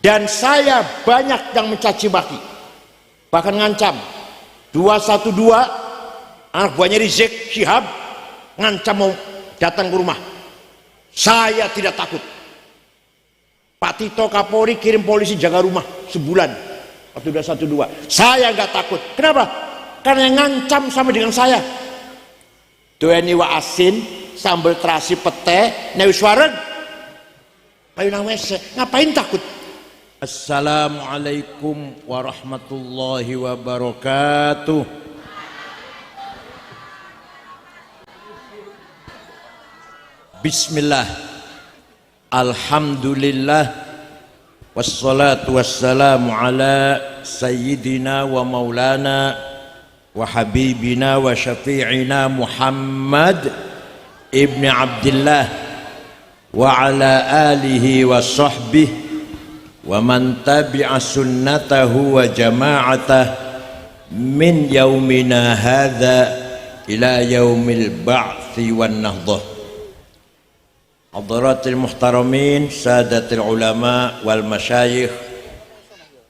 Dan saya banyak yang mencaci maki, bahkan ngancam. 212 anak buahnya Rizik Syihab ngancam mau datang ke rumah. Saya tidak takut. Pak Tito Kapolri kirim polisi jaga rumah sebulan waktu 212. Saya nggak takut. Kenapa? Karena yang ngancam sama dengan saya. Dueni wa asin, sambal terasi pete, newi suareg. Ayo nang wese, ngapain takut? Assalamualaikum warahmatullahi wabarakatuh. Bismillah. Alhamdulillah. Wassalatu wassalamu ala sayyidina wa maulana wa habibina wa syafi'ina Muhammad ibn Abdullah wa ala alihi wa sahbihi wa man tabi'a sunnatahu wa jama'atah min yaumina hadha ila yaumil ba'thi wan nahdah. Hadaratil muhtaramin, sadatil ulama wal masyayikh,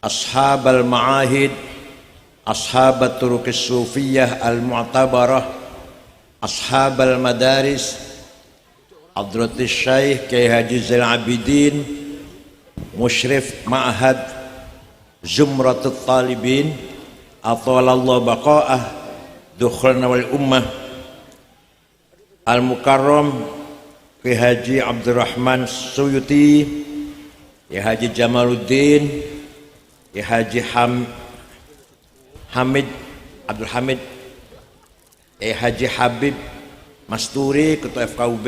ashabal ma'ahid, ashabat turukis sufiyah al mu'tabarah, ashabal madaris, hadratis syaikh Kiai Haji Zainal Abidin, musyrif ma'had zumratut talibin, atwalallahu baqa'ah, dukhlana wal ummah, al mukarram Kiai Haji Abdurrahman Suyuti, Kiai Haji Jamaluddin, Kiai Haji Hamid Abdul Hamid, Kiai Haji Habib Masturi, Ketua FKUB,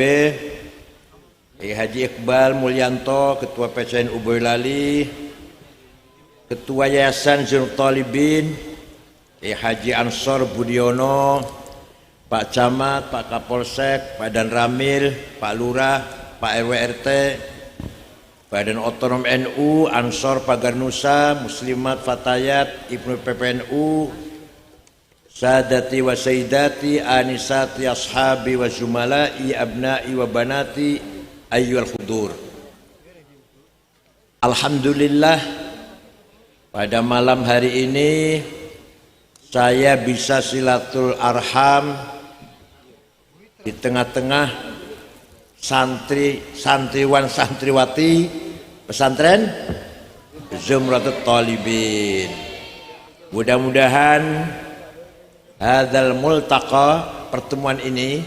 Kiai Haji Iqbal Mulyanto, Ketua PCNU Boyolali, Ketua Yayasan Zainul Talibin, Kiai Haji Ansor Budiono, Pak Camat, Pak Kapolsek, Pak Dan Ramil, Pak Lurah, Pak RW RT, Badan Otonom NU, Ansor Pagar Nusa, Muslimat Fatayat, Ibnu PPNU, Sadati wa Sayyidati, Anisati Ashabi wa Zumala'i, Abna'i wa Banati, Ayyuhal Khudur. Alhamdulillah, pada malam hari ini saya bisa silatul arham di tengah-tengah santriwan santriwati pesantren Zumratut Talibin. Mudah-mudahan hadzal multaqa, pertemuan ini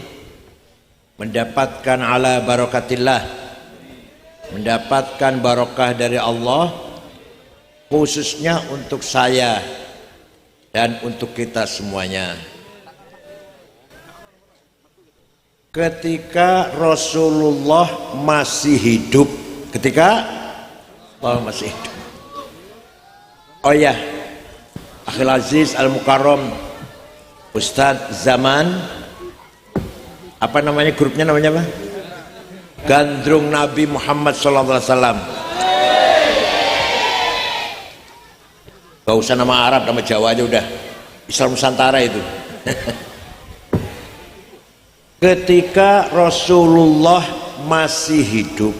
mendapatkan ala barakatillah, mendapatkan barokah dari Allah, khususnya untuk saya dan untuk kita semuanya. Ketika Rasulullah masih hidup, ketika Allah masih hidup. Oh ya, Akhil Aziz Al Mukarram, Ustadz Zaman, apa namanya grupnya, namanya apa? Gandrung Nabi Muhammad SAW. Gak usah nama Arab, nama Jawa aja udah. Islam Nusantara itu. Ketika Rasulullah masih hidup,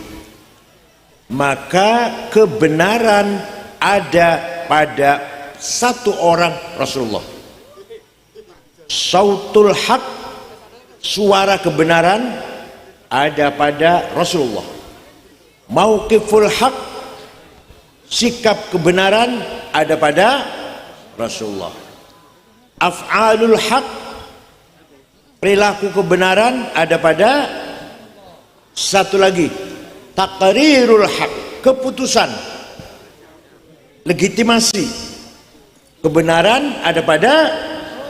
maka kebenaran ada pada satu orang Rasulullah. Sautul haq, suara kebenaran ada pada Rasulullah. Mauqiful haq, sikap kebenaran ada pada Rasulullah. Af'alul haq, perilaku kebenaran ada pada satu lagi. Taqrirul haq, keputusan, legitimasi kebenaran ada pada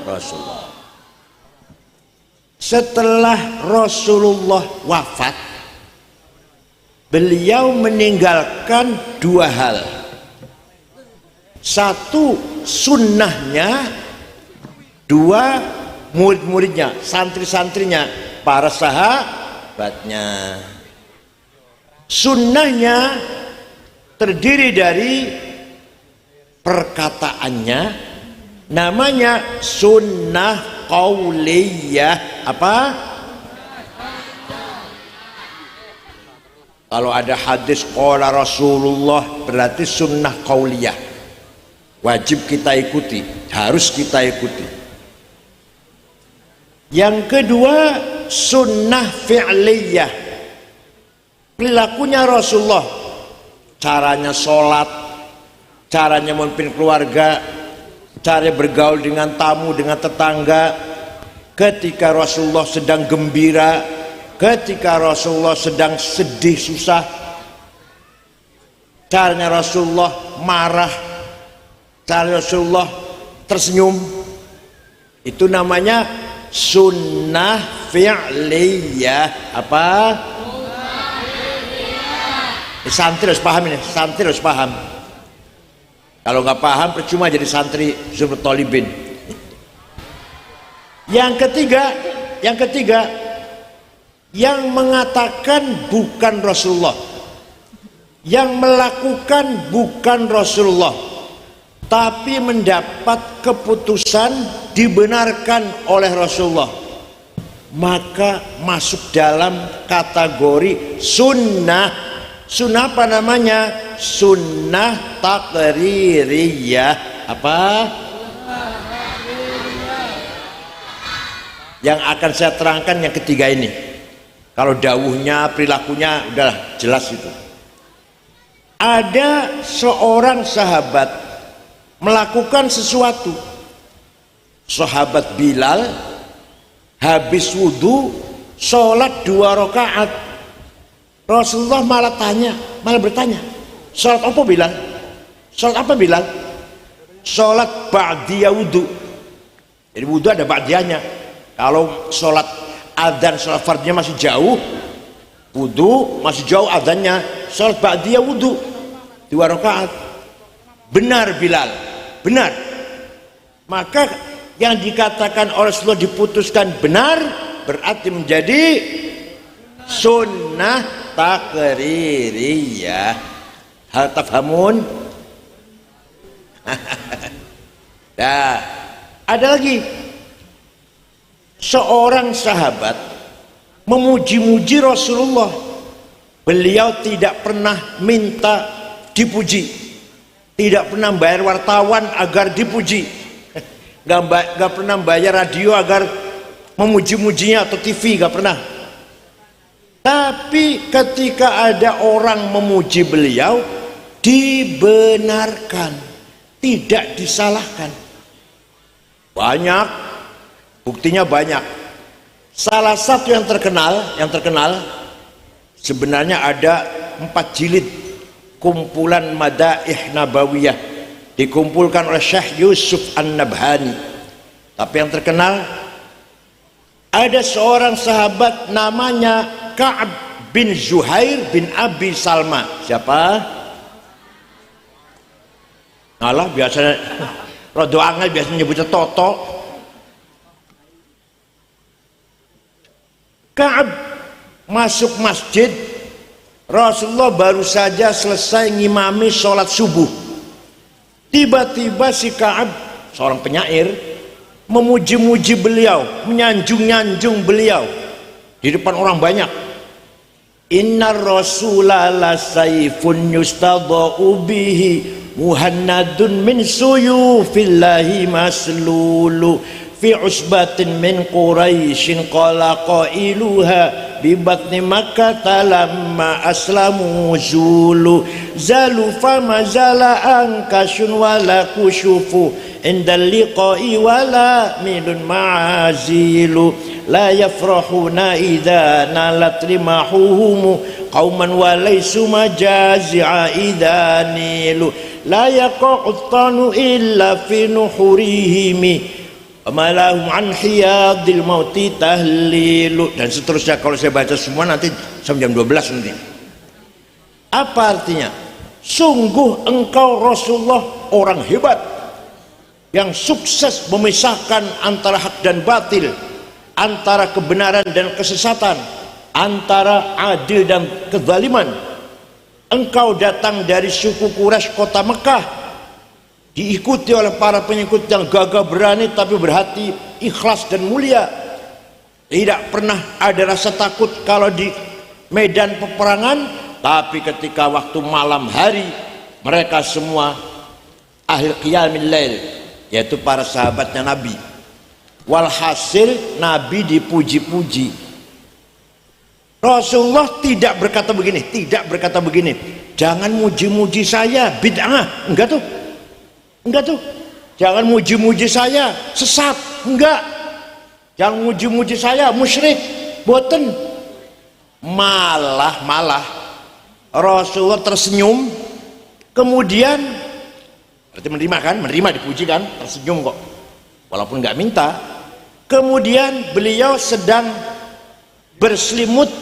Rasulullah. Setelah Rasulullah wafat, beliau meninggalkan dua hal. Satu, sunnahnya. Dua, murid-muridnya, santri-santrinya, para sahabatnya. Sunnahnya terdiri dari perkataannya, namanya sunnah qauliyah. Apa? Kalau ada hadis qala Rasulullah berarti sunnah qauliyah, wajib kita ikuti, harus kita ikuti. Yang kedua sunnah fi'liyah, perilakunya Rasulullah, caranya sholat, caranya memimpin keluarga, cara bergaul dengan tamu, dengan tetangga, ketika Rasulullah sedang gembira, ketika Rasulullah sedang sedih susah, caranya Rasulullah marah, cara Rasulullah tersenyum, itu namanya sunnah fi'liyah. Apa? Santri harus paham ini, santri harus paham. Kalau nggak paham percuma jadi santri Zumrut Thalibin. Yang ketiga yang mengatakan bukan Rasulullah, yang melakukan bukan Rasulullah, tapi mendapat keputusan dibenarkan oleh Rasulullah, maka masuk dalam kategori sunnah. Sunnah apa namanya? Sunnah taqririyah. Apa? Yang akan saya terangkan yang ketiga ini. Kalau dawuhnya, perilakunya udah jelas itu. Ada seorang sahabat melakukan sesuatu. Sahabat Bilal habis wudhu sholat 2 rakaat. Rasulullah malah bertanya, sholat apa Bilal? Sholat apa Bilal? Sholat ba'diyah wudhu. Jadi wudhu ada ba'diyahnya. Kalau sholat adzan, sholat fardnya masih jauh, wudhu masih jauh adzannya, sholat ba'diyah wudhu 2 rakaat. Benar Bilal, benar. Maka yang dikatakan oleh Rasulullah diputuskan benar, berarti menjadi sunnah taqririyah. Hal tafhamun? Nah, ada lagi seorang sahabat memuji-muji Rasulullah. Beliau tidak pernah minta dipuji, tidak pernah bayar wartawan agar dipuji, gak pernah bayar radio agar memuji-mujinya atau TV, gak pernah. Tapi ketika ada orang memuji beliau, dibenarkan, tidak disalahkan. Banyak, buktinya banyak. Salah satu yang terkenal sebenarnya ada 4 jilid kumpulan Madaih Nabawiyah, dikumpulkan oleh Syekh Yusuf An-Nabhani. Tapi yang terkenal ada seorang sahabat namanya Ka'ab bin Zuhair bin Abi Salma. Siapa? Alah, biasanya rada angel biasanya nyebutnya Toto. Ka'ab masuk masjid, Rasulullah baru saja selesai ngimami sholat subuh. Tiba-tiba si Ka'ab, seorang penyair, memuji-muji beliau, menyanjung-nyanjung beliau di depan orang banyak. Innar rasula la sayfun yustadha'u bihi muhannadun min suyufillahi maslulu fi usbatin min quraisyin qala qailuha bi batni makkah lamma aslamu zulu zalu fama zala ankasun wala kushufu indal liqa'i wala milun ma'azilu la yafrahuna idha nalat rimahuhum qauman walaysu majazi'a idha nilu la yaqa'uttanu illa fi nuhurihimi amalahum an hiyadil mauti tahlilu, dan seterusnya. Kalau saya baca semua nanti sampai jam 12 nanti. Apa artinya? Sungguh engkau Rasulullah orang hebat yang sukses memisahkan antara hak dan batil, antara kebenaran dan kesesatan, antara adil dan kezaliman. Engkau datang dari suku Quraisy kota Mekah, diikuti oleh para pengikut yang gagah berani tapi berhati ikhlas dan mulia. Tidak pernah ada rasa takut kalau di medan peperangan, Tapi ketika waktu malam hari, mereka semua ahli qiyamil lail, yaitu para sahabatnya Nabi. Walhasil Nabi dipuji-puji. Rasulullah tidak berkata begini, jangan muji-muji saya, bid'ah, enggak tuh. Jangan muji-muji saya, sesat, enggak. Jangan muji-muji saya, musyrik, boten. Malah Rasulullah tersenyum, kemudian berarti menerima kan, menerima dipuji kan, tersenyum kok, walaupun nggak minta. Kemudian beliau sedang berselimut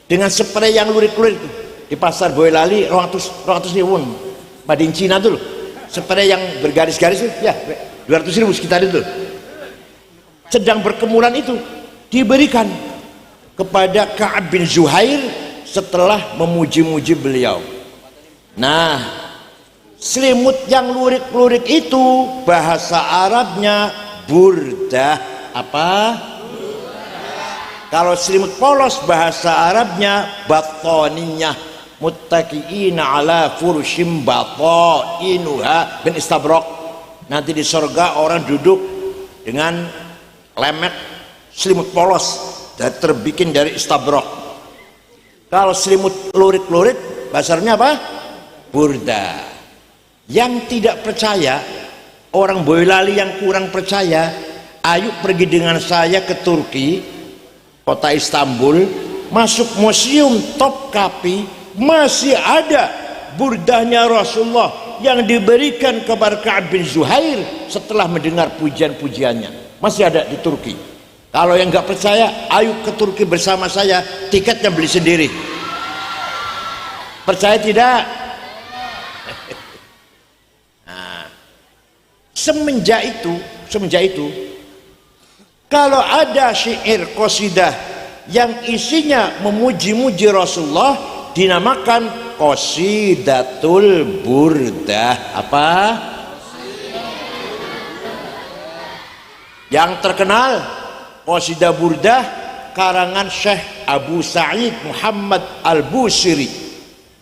dengan spray yang lurik-lurik di pasar Boyolali, 200.000 Madin Cina tuh, spray yang bergaris-garis tuh, ya 200.000 sekitar itu. Sedang berkemulan itu diberikan kepada Ka'ab bin Zuhair setelah memuji-muji beliau. Nah, selimut yang lurik-lurik itu bahasa Arabnya burdah. Apa? Kalau selimut polos bahasa Arabnya batoniyah, muttaqiina ala furushim batainuha bin istabraq. Nanti di surga orang duduk dengan lemek selimut polos dan terbikin dari istabraq. Kalau selimut lurik-lurik bahasanya apa? Burda. Yang tidak percaya, orang Boyolali yang kurang percaya, ayo pergi dengan saya ke Turki, kota Istanbul, masuk museum Topkapi, masih ada burdahnya Rasulullah yang diberikan kepada Ka'ab bin Zuhair setelah mendengar pujian-pujiannya. Masih ada di Turki. Kalau yang nggak percaya, ayo ke Turki bersama saya, tiketnya beli sendiri. Percaya tidak? Nah, semenjak itu, kalau ada syair qasidah yang isinya memuji-muji Rasulullah, dinamakan qasidatul burdah. Apa? Yang terkenal qasidah burdah karangan Syekh Abu Sa'id Muhammad Al-Busiri.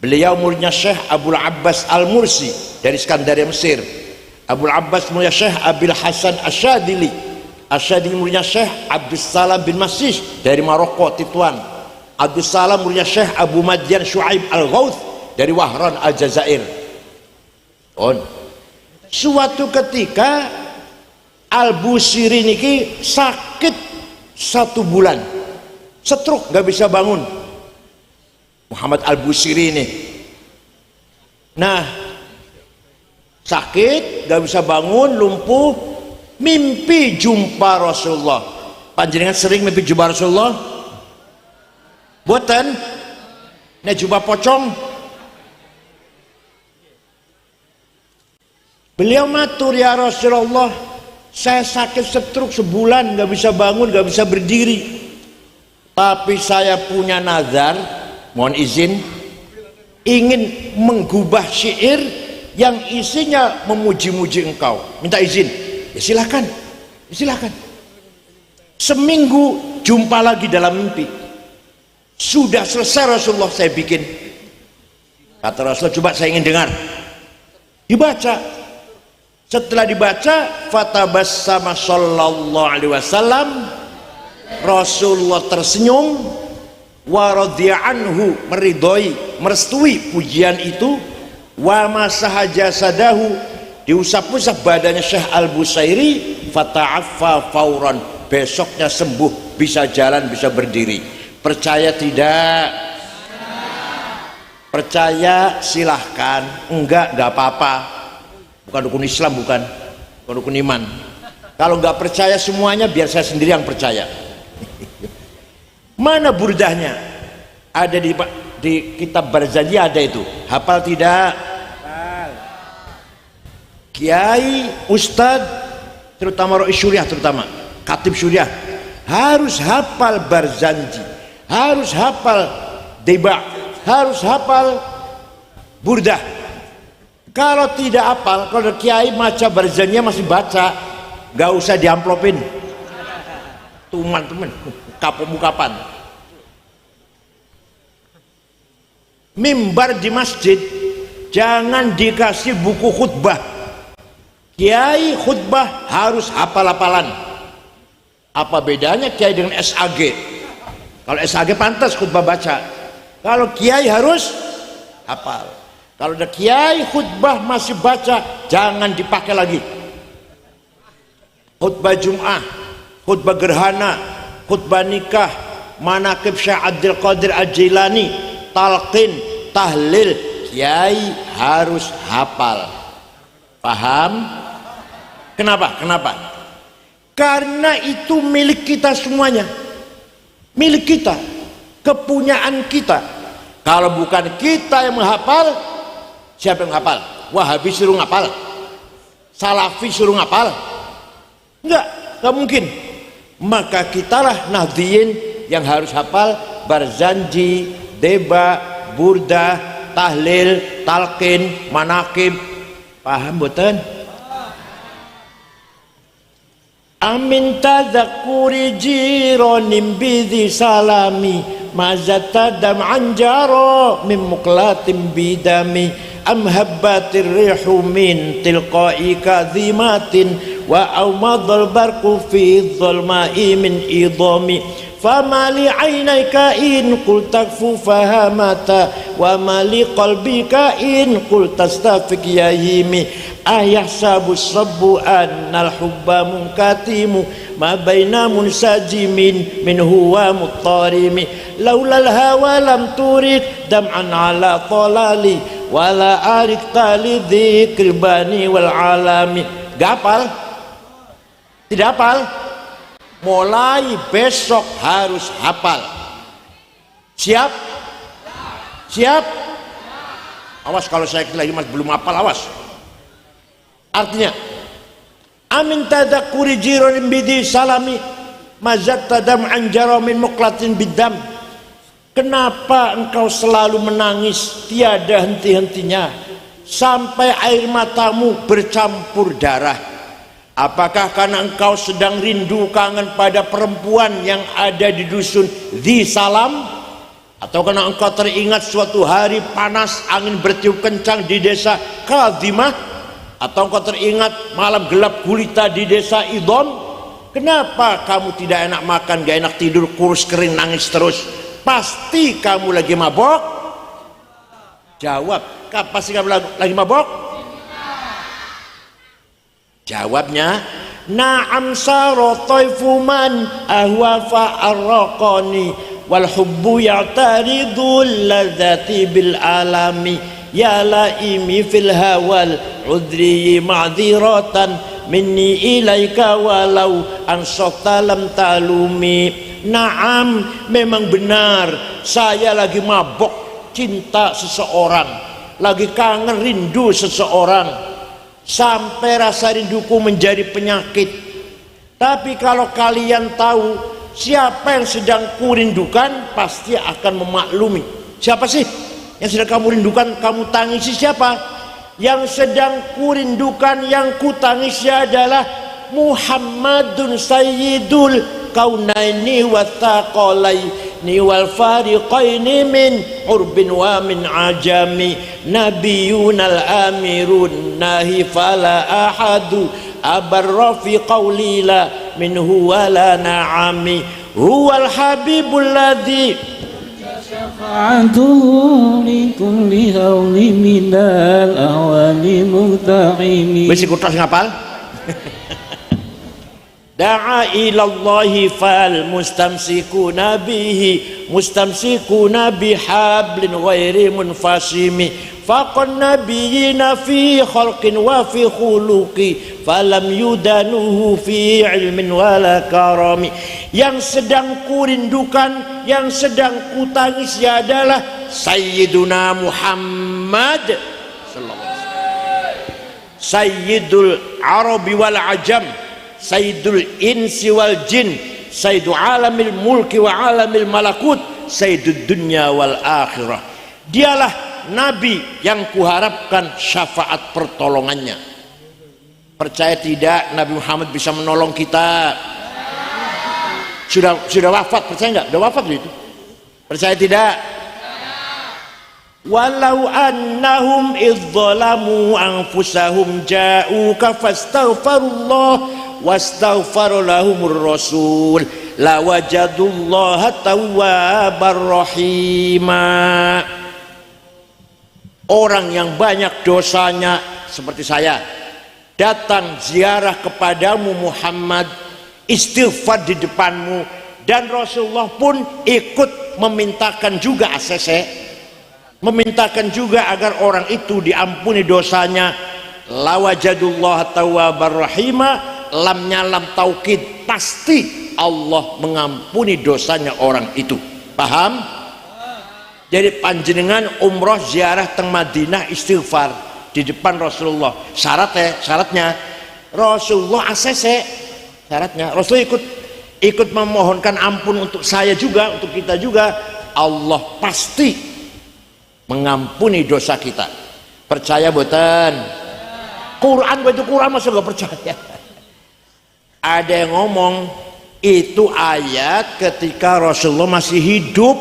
Beliau muridnya Syekh Abul Abbas Al-Mursi dari Skandaria Mesir. Abul Abbas muridnya Syekh Abil Hasan Asyadili. Asyadili muridnya Syekh Abdus Salam bin Masih dari Maroko, Tituan. Abdus Salam muridnya Syekh Abu Madyan Shu'aib Al-Ghauth dari Wahran Al-Jazair. Suatu ketika Al-Busiri niki sakit 1 bulan, stroke, nggak bisa bangun. Muhammad Al-Busiri ini, nah sakit, nggak bisa bangun, lumpuh, mimpi jumpa Rasulullah. Panjenengan sering mimpi jumpa Rasulullah? Boten? Nek jumpa pocong? Beliau matur, ya Rasulullah, saya sakit stroke sebulan, nggak bisa bangun, nggak bisa berdiri, tapi saya punya nazar, mohon izin, ingin menggubah syair yang isinya memuji-muji engkau. Minta izin? Ya silakan, silakan. Seminggu jumpa lagi dalam mimpi. Sudah selesai Rasulullah, saya bikin. Kata Rasulullah, coba saya ingin dengar. Dibaca. Setelah dibaca, fatabassama sallallahu alaihi wasallam, Rasulullah tersenyum, wa radhiya anhu, meridhoi, merestui pujian itu, wa masaha jasadahu, diusap-usap badannya Syekh Al-Busairi, fata'affa fauran, besoknya sembuh, bisa jalan, bisa berdiri. Percaya tidak? Percaya silahkan, enggak apa-apa. Bukan dukun Islam, bukan dukun iman. Kalau nggak percaya semuanya, biar saya sendiri yang percaya. Mana burdahnya? Ada di kitab Barzanji, ada itu. Hafal tidak? Kiai, ustadz, terutama Rois Syuriah, terutama Khatib Syuriah, harus hafal Barzanji, harus hafal Deba, harus hafal burdah. Kalau tidak hafal, kalau kiai maca Barzanji masih baca, nggak usah diamplopin, teman-teman, kapan. mimbar di masjid jangan dikasih buku khutbah. Kiai khutbah harus hafal-hafalan. Apa bedanya kiai dengan SAG? Kalau SAG pantas khutbah baca, kalau kiai harus hafal. Kalau ada kiai khutbah masih baca, jangan dipakai lagi. Khutbah Jum'ah, khutbah gerhana, khutbah nikah, manaqib Syekh Abdul Qadir Al-Jilani, talqin, tahlil, kiai harus hafal. Paham? Kenapa? Karena itu milik kita semuanya, milik kita, kepunyaan kita. Kalau bukan kita yang menghafal, siapa yang menghafal? Wahabi suruh ngapal? Salafi suruh ngapal? Enggak mungkin. Maka kitalah Nahdliyin yang harus hafal Barzanji, Deba, Burdah, tahlil, talqin, manaqib. Paham boten? Amin tadzakkuri jironim bidhi salami mazatadam anjaro min muklatim bidami am habbatir rihu min tilqai kadhimatin wa awmadul barqu fi dhulma'i min idami fama li aynayka in qul takfu fahamata wa ma li qalbika in qul tastafik yahimi ayahsabu sabbu annal hubba munkatimu ma baina munsajimin min huwa muttarimi laulal hawa lam turid dam'an ala talali wala arik tali dzikril bani wal alami. Gapal? Tidak hafal? Mulai besok harus hafal. Siap? Siap? Awas kalau saya lagi masih belum hafal, awas. Artinya amin tadakuri jironin bidi salami mazat tadam anjaro min muklatin bidam. Kenapa engkau selalu menangis tiada henti-hentinya sampai air matamu bercampur darah? Apakah karena engkau sedang rindu kangen pada perempuan yang ada di dusun Dhi Salam? Atau karena engkau teringat suatu hari panas angin bertiup kencang di desa Kadhimah? Atau engkau teringat malam gelap gulita di desa Idom? Kenapa kamu tidak enak makan, gak enak tidur, kurus kering, nangis terus? Pasti kamu lagi mabok. Jawab, pasti kamu lagi mabok? Jawabnya, na'am saro taifuman ahwa fa'arraqani wal hubbu ya'taridul ladzati bil alami ya laimi fil hawal udri ma'dziratan minni ilaika walau ansokta lam talumi. Naam, memang benar saya lagi mabok cinta seseorang, lagi kangen rindu seseorang, sampai rasa rinduku menjadi penyakit. Tapi kalau kalian tahu siapa yang sedang kurindukan, pasti akan memaklumi. Siapa sih yang sedang kamu rindukan, kamu tangisi? Siapa yang sedang kurindukan, yang kutangisi adalah Muhammadun Sayyidul Kaunaini wa Thaqalaini wal Fariqaini min urbin wa min ajami nabiyunal amirun nahi fala ahadu abarra fi qawlila minhu wala na'ami huwal habibul ladzi syafa'atuhu li kulli hawli minal awali muhta'imi. Besi kutas ngapal? Da'a ilallahi fal mustamsikuna bihi mustamsikuna bihablin ghairi munfasimi faqan nabiyina fi khalqin wa fi khuluqi falam yudanuhu fi ilmin wala karami. Yang sedang kurindukan, yang sedang kutangisi adalah Sayyiduna Muhammad sallallahu alaihi wasallam, Sayyidul Arabi wal Ajam, Sayyidul Insi wal Jin, Sayyidul Alamil Mulki wa Alamil Malakut, Sayyidul Dunya wal Akhirah. Dialah Nabi yang kuharapkan syafaat pertolongannya. Percaya tidak Nabi Muhammad bisa menolong kita? Sudah wafat, percaya enggak? Sudah wafat itu. Percaya tidak? walau annahum idzalamu anfusahum ja'uka fastaghfirullah wastaghfara lahumur rasul lawajadullaha tawwabar rahima. Orang yang banyak dosanya seperti saya datang ziarah kepadamu Muhammad, istighfar di depanmu, dan Rasulullah pun ikut memintakan juga ACC, memintakan juga agar orang itu diampuni dosanya. Lawajadullah tawwabar rahima, lamnya lam taukid, pasti Allah mengampuni dosanya orang itu. Paham? Jadi panjenengan umroh ziarah teng Madinah istighfar di depan Rasulullah, syaratnya Rasulullah ACC, syaratnya Rasulullah ikut memohonkan ampun untuk saya juga, untuk kita juga. Allah pasti mengampuni dosa kita. Percaya boten? Quran itu Quran masa gak percaya? Ada yang ngomong itu ayat ketika Rasulullah masih hidup,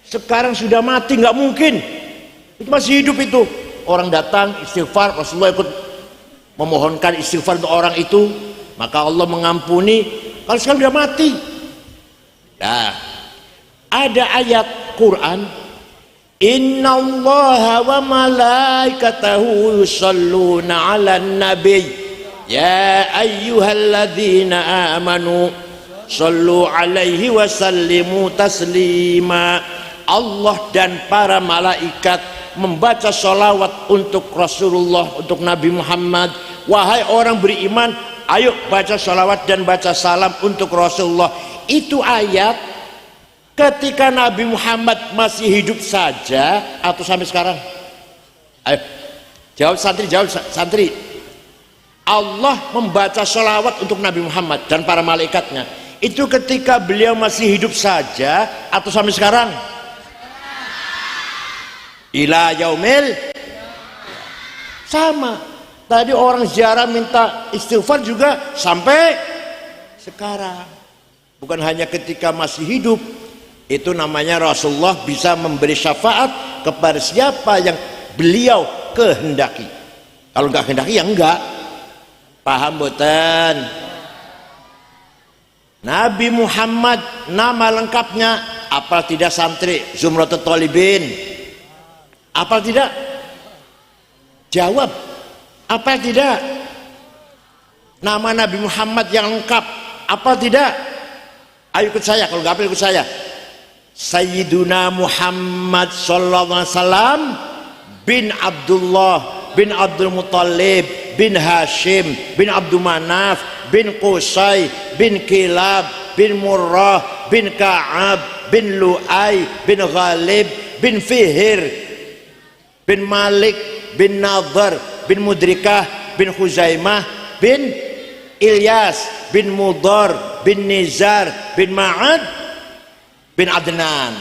sekarang sudah mati, nggak mungkin. Itu masih hidup itu. Orang datang istighfar, Rasulullah ikut memohonkan istighfar untuk orang itu, maka Allah mengampuni. Kalau sekarang sudah mati. Nah, ada ayat Quran, innallaha wa malaikatahu yusholluna 'alan nabiy ya ayyuhalladzina amanu shollu 'alaihi wa sallimu taslima. Allah dan para malaikat membaca sholawat untuk Rasulullah, untuk Nabi Muhammad. Wahai orang beriman, ayo baca sholawat dan baca salam untuk Rasulullah. Itu ayat ketika Nabi Muhammad masih hidup saja atau sampai sekarang? Ayo jawab santri. Allah membaca sholawat untuk Nabi Muhammad dan para malaikatnya itu ketika beliau masih hidup saja atau sampai sekarang? Ila yaumil sama. Tadi orang ziarah minta istighfar juga sampai sekarang. Bukan hanya ketika masih hidup. Itu namanya Rasulullah bisa memberi syafaat kepada siapa yang beliau kehendaki. Kalau enggak kehendaki ya enggak. Paham boten? Nabi Muhammad nama lengkapnya apal tidak santri? Zumratul Thalibin. Apal tidak? Jawab. Apal tidak? Nama Nabi Muhammad yang lengkap apal tidak? Ayo ikut saya, kalau nggak apal ikut saya. Sayyiduna Muhammad sallallahu alaihi wasallam bin Abdullah bin Abdul Muttalib bin Hashim bin Abdul Manaf bin Qusay bin Kilab bin Murrah bin Ka'ab bin Lu'ay bin Ghalib bin Fihir bin Malik bin Nadhar bin Mudrikah bin Khuzaimah bin Ilyas bin Mudar bin Nizar bin Ma'ad bin Adnan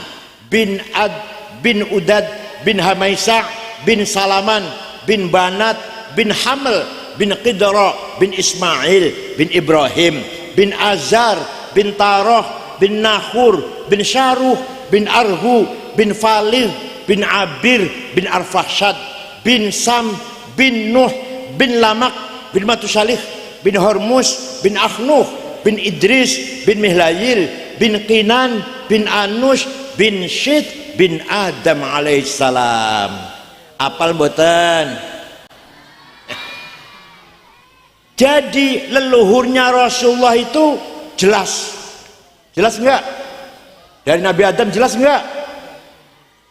bin Udad bin Hamaisah bin Salaman bin Banat bin Haml bin Qidra bin Ismail bin Ibrahim bin Azar bin Tarah bin Nahur bin Syaruh bin Arhu bin Falih bin Abir bin Arfahshad bin Sam bin Nuh bin Lamak bin Matusalih bin Hormuz bin Akhnuh bin Idris bin Mihlayil bin Qinan bin Anush bin Syith bin Adam alaihissalam. Apal boten? Jadi leluhurnya Rasulullah itu jelas enggak? Dari Nabi Adam jelas enggak?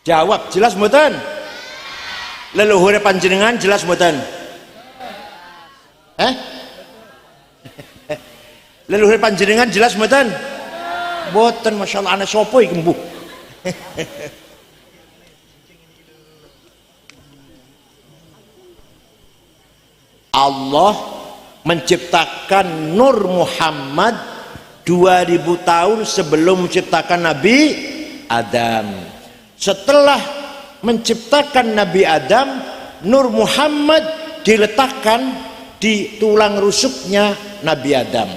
Jawab, jelas mboten? Leluhur panjenengan jelas mboten? Leluhur panjenengan jelas mboten? Mboten, masyaallah. Ana sapa iki mbuh? Allah menciptakan Nur Muhammad 2000 tahun sebelum menciptakan Nabi Adam. Setelah menciptakan Nabi Adam, Nur Muhammad diletakkan di tulang rusuknya Nabi Adam.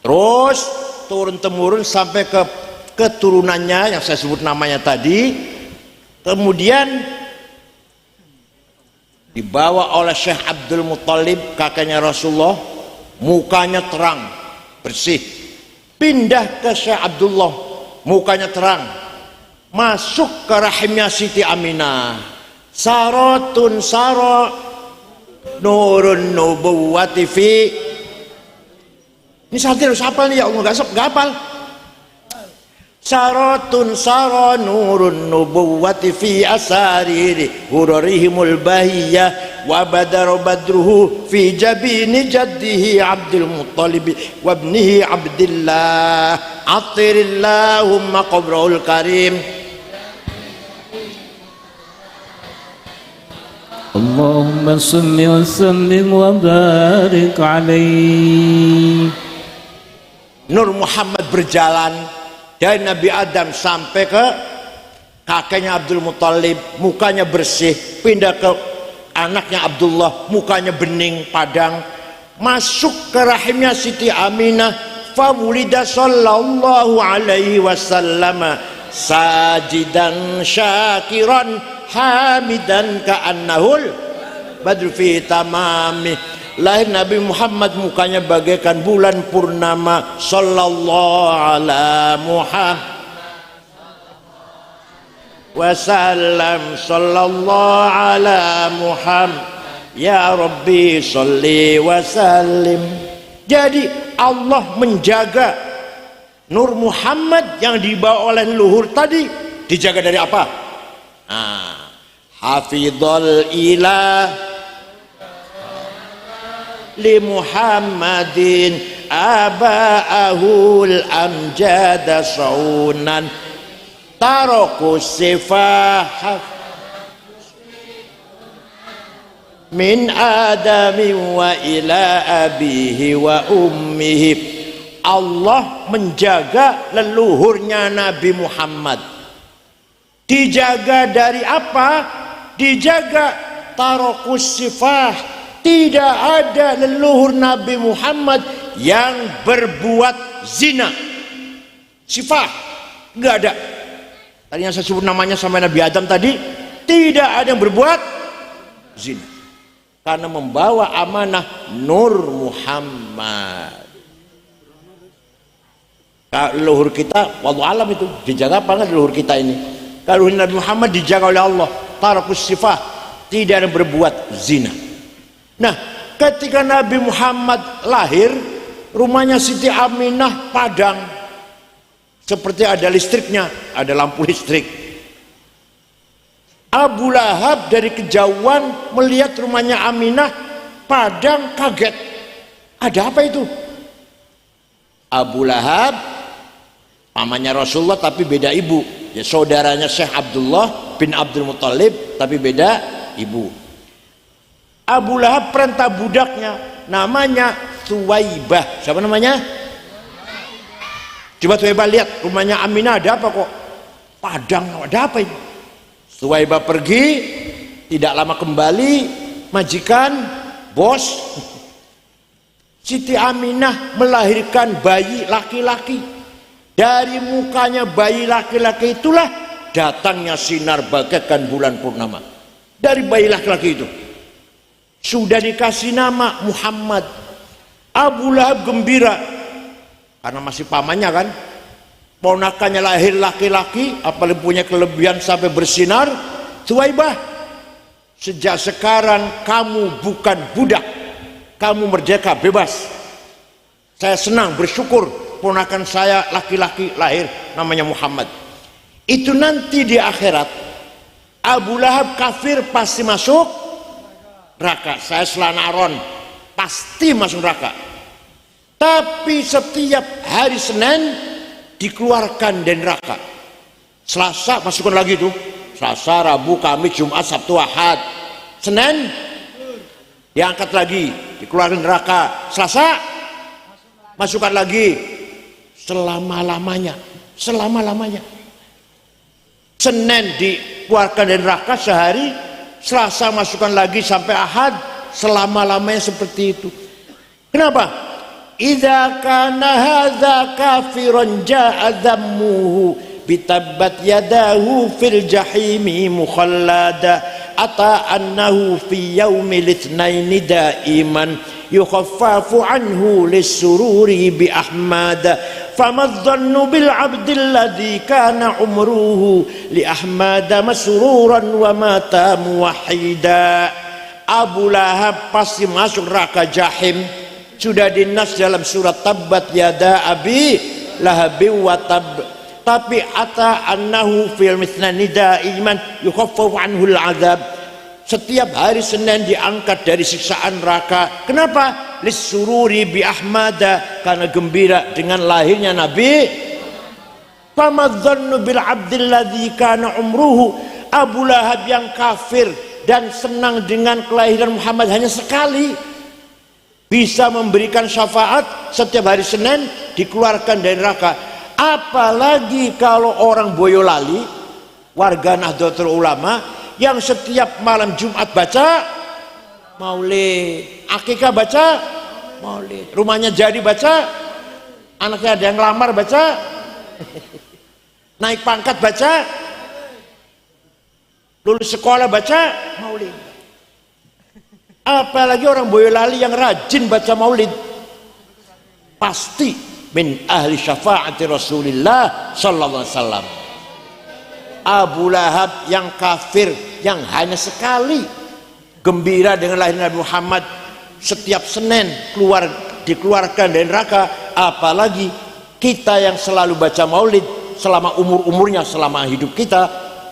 Terus turun-temurun sampai ke keturunannya yang saya sebut namanya tadi, Kemudian dibawa oleh Syekh Abdul Muttalib, kakeknya Rasulullah, mukanya terang, bersih. Pindah ke Syekh Abdullah, mukanya terang, masuk ke rahimnya Siti Aminah. Saratun sara nurun nubuwati fi. Ini santri harus hafal nih ya Allah, gak hafal. Saratun sara nurun nubuwati fi asariri hurarihimul bahiyah wa badar badruhu fi jabini jaddihi Abdul Muttalib wa ibnihi Abdillah atirillahumma qabrahul karim. Allahumma salli wa sallim wa barik alaihi. Nur Muhammad berjalan dari Nabi Adam sampai ke kakeknya Abdul Muttalib, mukanya bersih. Pindah ke anaknya Abdullah, mukanya bening padang. Masuk ke rahimnya Siti Aminah, fawulida sallallahu alaihi wasallam sajidan syakiran hamidan ka'annahul badru fi tamami. Lahir Nabi Muhammad, mukanya bagaikan bulan purnama. Sallallahu ala Muhammad wasallam, sallallahu ala Muhammad, ya Rabbi salli wasallim. Jadi Allah menjaga Nur Muhammad yang dibawa oleh leluhur tadi, dijaga dari apa? Hafidhal ilah li Muhammadin aba'ahul amjada saunan taraku sifah min adami wa ila abihi wa ummihi. Allah menjaga leluhurnya Nabi Muhammad. Dijaga dari apa? Dijaga tarakus sifah. Tidak ada leluhur Nabi Muhammad yang berbuat zina. Sifah, enggak ada. Tadi yang saya sebut namanya sama Nabi Adam tadi, tidak ada yang berbuat zina. Karena membawa amanah Nur Muhammad. Leluhur kita, wallahu alam itu dijaga apa enggak leluhur kita ini? Kalau Nabi Muhammad dijaga oleh Allah, tarakus sifah, tidak ada yang berbuat zina. Nah, ketika Nabi Muhammad lahir, rumahnya Siti Aminah padang, seperti ada listriknya, ada lampu listrik. Abu Lahab dari kejauhan melihat rumahnya Aminah padang, kaget. Ada apa itu? Abu Lahab pamannya Rasulullah tapi beda ibu, ya saudaranya Syekh Abdullah bin Abdul Muttalib tapi beda ibu. Abu Lahab perintah budaknya, namanya Suwaibah. Siapa namanya? Coba Suwaibah lihat rumahnya Aminah ada apa kok? Padang, ada apa ini? Suwaibah pergi, tidak lama kembali, majikan, bos. Siti Aminah melahirkan bayi laki-laki. Dari mukanya bayi laki-laki itulah datangnya sinar bagaikan bulan purnama. Dari bayi laki-laki itu sudah dikasih nama Muhammad. Abu Lahab gembira karena masih pamannya kan, ponakannya lahir laki-laki, apalagi punya kelebihan sampai bersinar. Suwaibah, sejak sekarang kamu bukan budak, kamu merdeka, bebas. Saya senang, bersyukur ponakan saya laki-laki lahir namanya Muhammad. Itu nanti di akhirat Abu Lahab kafir pasti masuk neraka. Saya selana Aron pasti masuk neraka. Tapi setiap hari Senin dikeluarkan dari neraka. Selasa masukkan lagi tuh. Selasa, Rabu, Kamis, Jumat, Sabtu, Ahad. Senin diangkat lagi, dikeluarkan neraka. Selasa masukkan lagi selama-lamanya. Selama-lamanya. Senin dikeluarkan dari neraka sehari, Selasa masukkan lagi sampai Ahad, selama-lamanya seperti itu. Kenapa? Idza kana hadza kafiran ja'a dhammuhu bitabbat yadahu fil jahimi mukhallada ata annahu fi yaumil itsnaini daiman yukhaffafu anhu lis-sururi bi ahmada famadh-dhannu bil 'abdi alladhi kana umruhu li ahmada masruran wa mata muwahhida. Abu Lahab pasti masuk neraka jahim, sudah dinas dalam surat Tabbat yada abi lahabi wa tab. Tapi ata annahu fil mitsnani daiman yukhaffafu anhu al-'adzab. Setiap hari Senin diangkat dari siksaan neraka. Kenapa? Lis-sururi bi ahmada, karena gembira dengan lahirnya Nabi. Famadh-dhannu bil 'abdil ladzi kana umruhu. Abu Lahab yang kafir dan senang dengan kelahiran Muhammad hanya sekali, bisa memberikan syafaat setiap hari Senin dikeluarkan dari neraka. Apalagi kalau orang Boyolali, warga Nahdlatul Ulama, yang setiap malam Jumat baca maulid, akikah baca maulid, rumahnya jadi baca, anaknya ada yang lamar baca, naik pangkat baca, lulus sekolah baca maulid. Apalagi orang Boyolali yang rajin baca maulid, pasti min ahli syafaati Rasulillah sallallahu alaihi wasallam. Abu Lahab yang kafir yang hanya sekali gembira dengan lahirnya Nabi Muhammad, setiap Senin dikeluarkan dari neraka. Apalagi kita yang selalu baca maulid selama umurnya, selama hidup kita,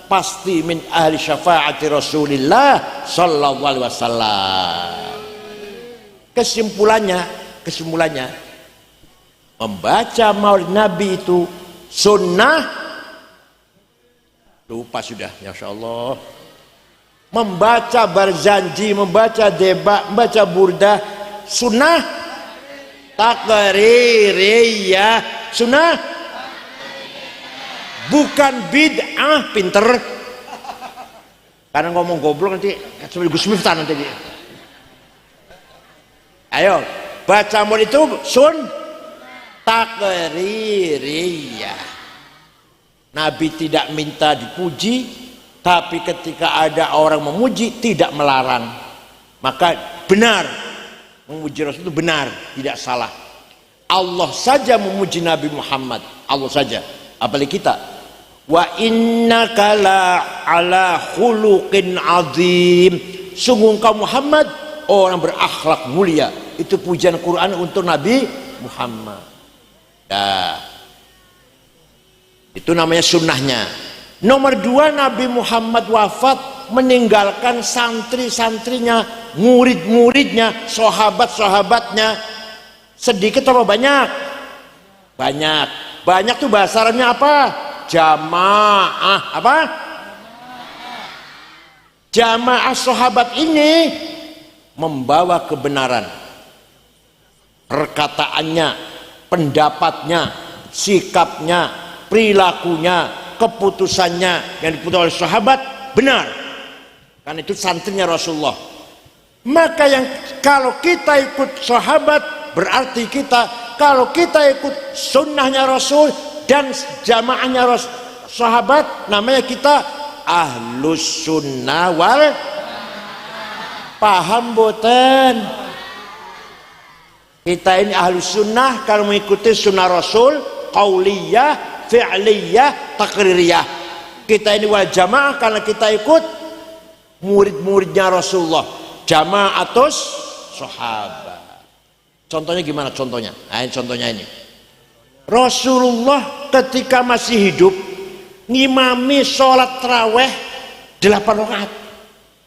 pasti min ahli syafaati Rasulillah sallallahu alaihi wasallam. Kesimpulannya membaca maulid Nabi itu sunnah. Lupa sudah, Masya Allah. Membaca Barzanji, membaca Deba, membaca Burdah, sunnah. Takririyah, sunnah. Bukan bid'ah. Pinter. Karena ngomong goblok nanti seperti Gus Miftah nanti dia. Ayo, baca maulid itu takririyah. Nabi tidak minta dipuji, tapi ketika ada orang memuji tidak melarang. Maka benar, memuji Rasul itu benar, tidak salah. Allah saja memuji Nabi Muhammad, Allah saja, apalagi kita. Wa innaka la ala khuluqin azim. Sungguh engkau Muhammad orang berakhlak mulia. Itu pujian Quran untuk Nabi Muhammad. Itu namanya sunnahnya. Nomor 2, Nabi Muhammad wafat meninggalkan santri-santrinya, murid-muridnya, sahabat-sahabatnya. Sedikit atau banyak? Banyak. Banyak tuh bahasa Arabnya apa? Jamaah. Apa? Jamaah sahabat ini membawa kebenaran. Perkataannya, pendapatnya, sikapnya, perilakunya, keputusannya yang diputuskan oleh sahabat benar, karena itu santrinya Rasulullah. Maka yang kalau kita ikut sahabat berarti kalau kita ikut sunnahnya Rasul dan jamaahnya sahabat, namanya kita ahlus sunnah wal. Paham boten? Kita ini ahlus sunnah kalau mengikuti sunnah Rasul, qauliyah, fi'liyah, takririyah. Kita ini wal jamaah karena kita ikut murid-muridnya Rasulullah, jamaatus sahabat. Contohnya gimana contohnya? Nah, contohnya ini. Rasulullah ketika masih hidup ngimami sholat taraweh 8 rakaat.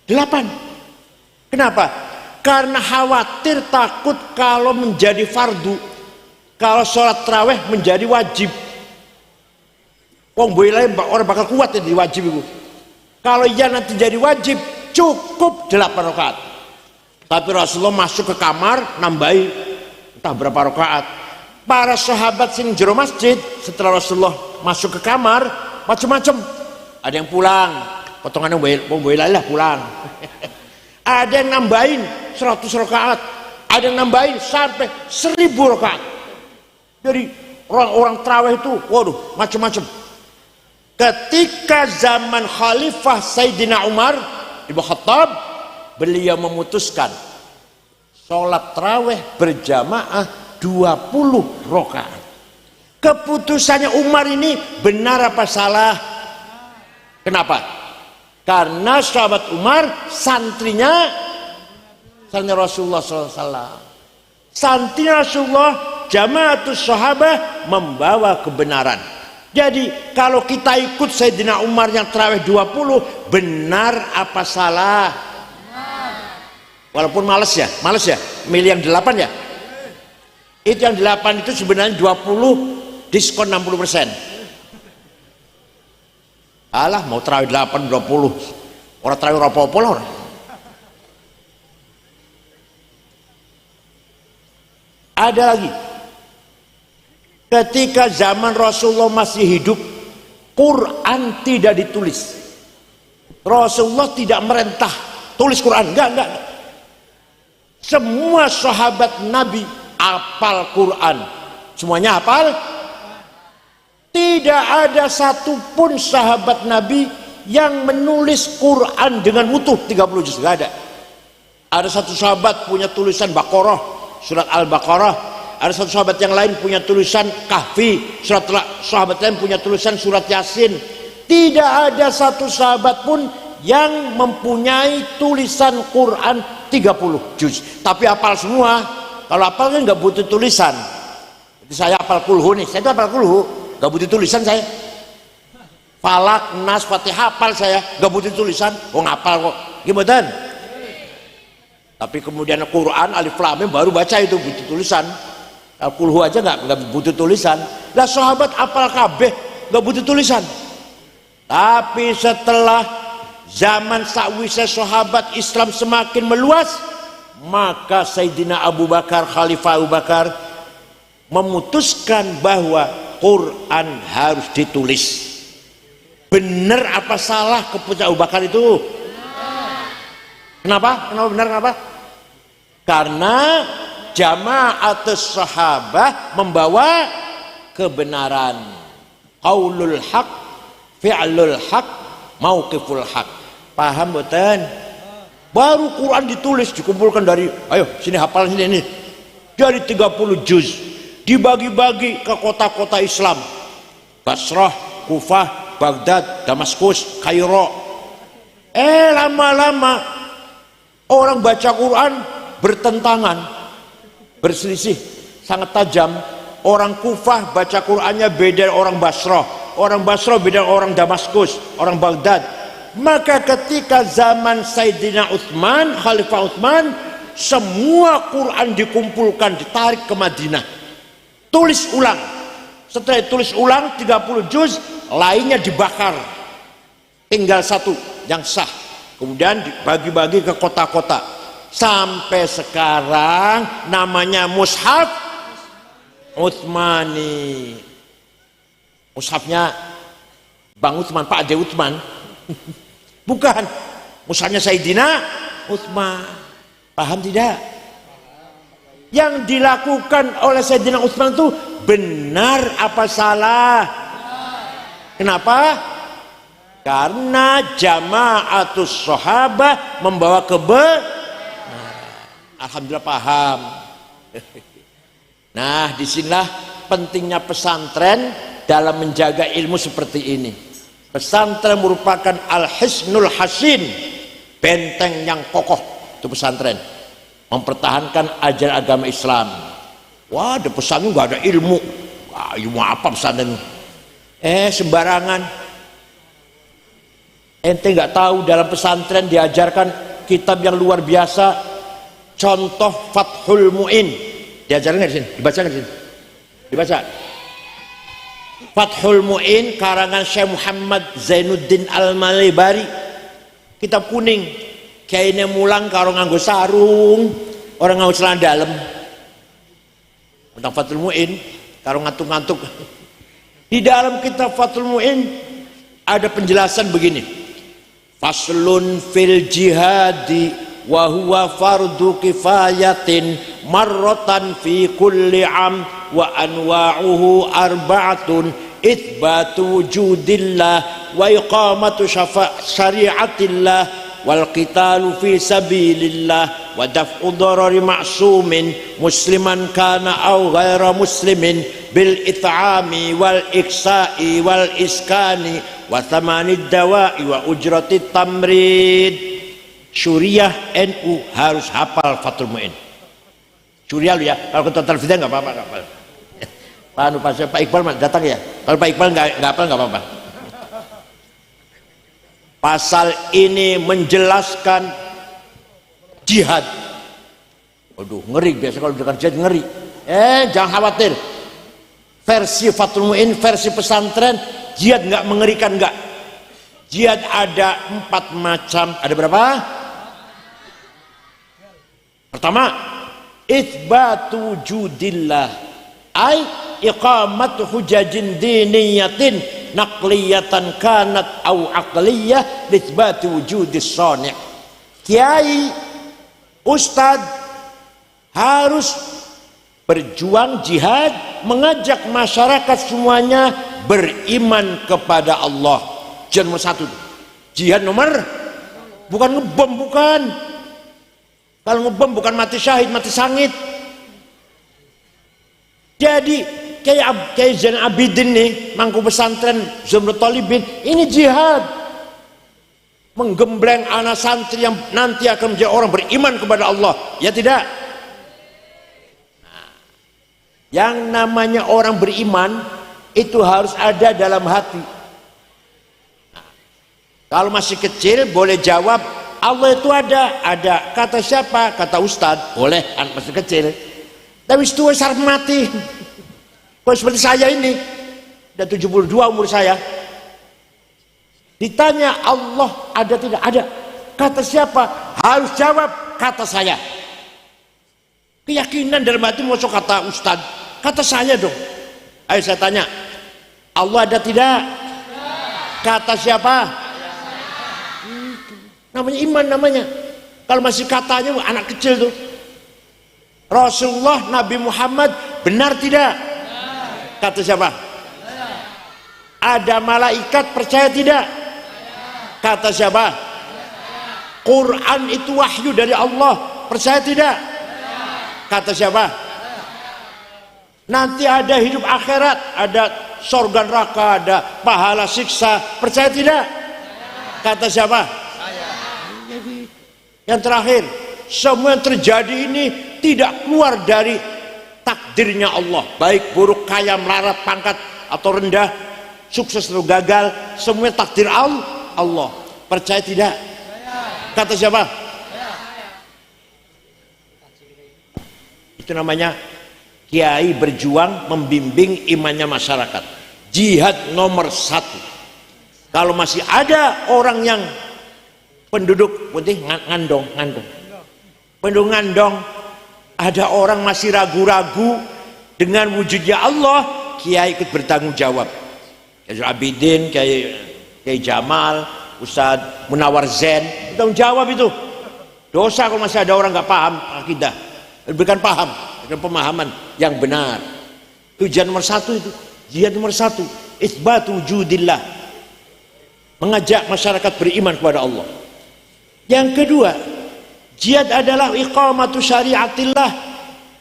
8. Kenapa? Karena khawatir takut kalau menjadi fardu, kalau sholat taraweh menjadi wajib. Wong boy lain orang bakal kuat ya di wajib itu. Kalau iya nanti jadi wajib cukup 8 rakaat. Tapi Rasulullah masuk ke kamar nambahi entah berapa rakaat. Para sahabat sing jero masjid setelah Rasulullah masuk ke kamar macam-macam. Ada yang pulang, potongan wong boy lain lah pulang. Ada yang nambahin 100 rakaat. Ada yang nambahin sampai 1000 rakaat. Jadi orang-orang tarawih itu waduh macam-macam. ketika zaman Khalifah Sayyidina Umar Ibn Khattab, beliau memutuskan sholat tarawih berjamaah 20 rakaat. Keputusannya Umar ini benar apa salah? Kenapa? Karena sahabat Umar santrinya Rasulullah SAW. Santri Rasulullah, jamaatus sahabah membawa kebenaran. Jadi kalau kita ikut Sayyidina Umar yang tarawih 20, benar apa salah? Walaupun males ya, milih yang 8 ya. Itu yang 8 itu sebenarnya 20 diskon 60%. Alah mau tarawih 8 20. Orang tarawih apa-apa lah orang. Ada lagi. Ketika zaman Rasulullah masih hidup, Quran tidak ditulis. Rasulullah tidak merintah tulis Quran, enggak. Semua sahabat Nabi hafal Quran. Semuanya hafal. Tidak ada satupun sahabat Nabi yang menulis Quran dengan utuh 30 juz, enggak ada. Ada satu sahabat punya tulisan Baqarah, surat Al-Baqarah. Ada satu sahabat yang lain punya tulisan Kahfi, sahabat lain punya tulisan surat Yasin. Tidak ada satu sahabat pun yang mempunyai tulisan Quran 30 juz. Tapi hafal semua. Kalau hafal kan nggak butuh tulisan. Jadi saya hafal kulhu nih, saya itu hafal kulhu, nggak butuh tulisan saya. Falak, Nas, Fatihah hafal saya, nggak butuh tulisan. Oh ngapal kok, gimana? Tapi kemudian Quran Alif Lam Mim baru baca itu butuh tulisan. Al-Qulhu aja nggak butuh tulisan. Lah sahabat apal kabeh nggak butuh tulisan. Tapi setelah zaman sakwise sahabat Islam semakin meluas, maka Sayyidina Abu Bakar, Khalifah Abu Bakar memutuskan bahwa Quran harus ditulis. Benar apa salah keputusan Abu Bakar itu? Kenapa? Kenapa? Karena jamaatus sahabah membawa kebenaran. Qaulul haq, fi'lul haq, mauqiful haq. Paham betul? Baru Quran ditulis, dikumpulkan dari, ayo sini hafal sini ini. Dari 30 juz dibagi-bagi ke kota-kota Islam. Basrah, Kufah, Baghdad, Damaskus, Kairo. Lama-lama orang baca Quran bertentangan, berselisih sangat tajam. Orang Kufah baca Qurannya beda orang Basrah, orang Basrah beda orang Damaskus, orang Baghdad. Maka ketika zaman Sayyidina Utsman, Khalifah Utsman, semua Quran dikumpulkan, ditarik ke Madinah, tulis ulang. Setelah tulis ulang 30 juz, lainnya dibakar, tinggal satu yang sah. Kemudian dibagi-bagi ke kota-kota. Sampai sekarang namanya Mushaf Utsmani. Mushafnya Bang Utsman, Pak Ade Utsman. Bukan. Mushafnya Sayyidina Utsman. Paham tidak? Yang dilakukan oleh Sayyidina Utsman itu benar apa salah? Kenapa? Karena jamaatus sahabah membawa Alhamdulillah paham. Nah, disinilah pentingnya pesantren dalam menjaga ilmu seperti ini. Pesantren merupakan al-hisnul hasin, benteng yang kokoh. Itu pesantren mempertahankan ajaran agama Islam. Wah, di pesantren nggak ada ilmu. Ilmu apa pesantren? Sembarangan. Ente nggak tahu dalam pesantren diajarkan kitab yang luar biasa. Contoh Fathul Mu'in diajarkan nggak di sini? Dibaca nggak di sini? Dibaca. Fathul Mu'in karangan Syekh Muhammad Zainuddin Al-Malibari, kitab kuning. Kayaknya mulang karo nganggo sarung, orang nganggo celana dalam. Tentang Fathul Mu'in, karo ngantuk-ngantuk. Di dalam kitab Fathul Mu'in ada penjelasan begini. Faslun fil jihadi wa huwa fardu kifayatin marratan fi kulli am wa anwa'uhu arba'atun itsbatu wujudillah wa iqamatu syariatillah wal qitalu fi sabilillah wa daf'u dharari ma'sumin musliman kana aw ghaira muslimin bil it'ami wal iksa'i wal iskani wa thamanid dawa'i wa ujratit tamrid. Syuriah NU harus hafal Fathul Mu'in. Syuriah lu ya, kalau ketua televisi nggak apa-apa, nggak apa-apa. Pak Iqbal datang ya. Kalau Pak Iqbal nggak hafal nggak apa-apa. Pasal ini menjelaskan jihad. Waduh, ngeri biasa kalau bukan jihad ngeri. Jangan khawatir. Versi Fathul Mu'in, versi pesantren, jihad nggak mengerikan nggak. Jihad ada 4 macam. Ada berapa? Pertama, itsbatu wujudillah, ay iqamatu hujajin diniyatin naqliyatan kanat au aqliyah itsbatu wujudis shani'. Kiai, ustad harus berjuang jihad, mengajak masyarakat semuanya beriman kepada Allah. Jihad nomor 1. Jihad nomor, bukan ngebom, bukan. Kalau ngebom bukan mati syahid, mati sangit. Jadi kayak Zain Abidin nih, mangku pesantren Zumrut Talibin, ini jihad. Menggembleng anak santri yang nanti akan menjadi orang beriman kepada Allah. Ya tidak? Nah, yang namanya orang beriman itu harus ada dalam hati. Nah, kalau masih kecil boleh jawab Allah itu ada. Kata siapa? Kata Ustadz. Boleh, anak masih kecil. Tapi itu syarat mati. Kalau seperti saya ini, udah 72 umur saya. Ditanya Allah ada tidak? Ada. Kata siapa? Harus jawab kata saya. Keyakinan dalam hati mau kata Ustadz. Kata saya dong. Ayo saya tanya. Allah ada tidak? Kata siapa? Namanya iman namanya. Kalau masih katanya anak kecil tuh. Rasulullah Nabi Muhammad benar tidak? Kata siapa? Ada malaikat percaya tidak? Kata siapa? Quran itu wahyu dari Allah, percaya tidak? Kata siapa? Nanti ada hidup akhirat, ada surga neraka, ada pahala siksa, percaya tidak? Kata siapa? Yang terakhir, semua yang terjadi ini tidak keluar dari takdirnya Allah, baik buruk, kaya, melarat, pangkat atau rendah, sukses atau gagal, semua takdir Allah. Percaya tidak? Kata siapa? Itu namanya kiai berjuang membimbing imannya masyarakat. Jihad nomor 1. Kalau masih ada orang yang penduduk putih ngandong. Penduduk ngandong, ada orang masih ragu-ragu dengan wujudnya Allah, kiai ikut bertanggung jawab. Kiai Abidin, Kiai Jamal, Ustadz Munawar Zain, bertanggung jawab itu. Dosa kalau masih ada orang nggak paham akidah, berikan pemahaman yang benar. Tujuan nomor 1 itu, jihad nomor 1, itsbatu wujudillah, mengajak masyarakat beriman kepada Allah. Yang kedua, jihad adalah iqamatu syariatillah,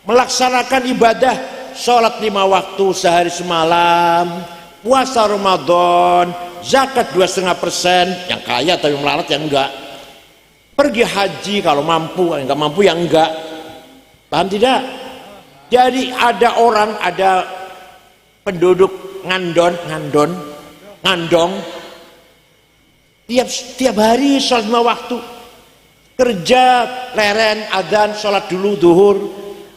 melaksanakan ibadah, sholat 5 waktu sehari semalam, puasa Ramadan, zakat 2,5%, yang kaya tapi melarat yang enggak, pergi haji kalau mampu, yang enggak mampu yang enggak. Paham tidak? Jadi ada penduduk ngandong tiap hari sholat 5 waktu, kerja leren adzan sholat dulu duhur,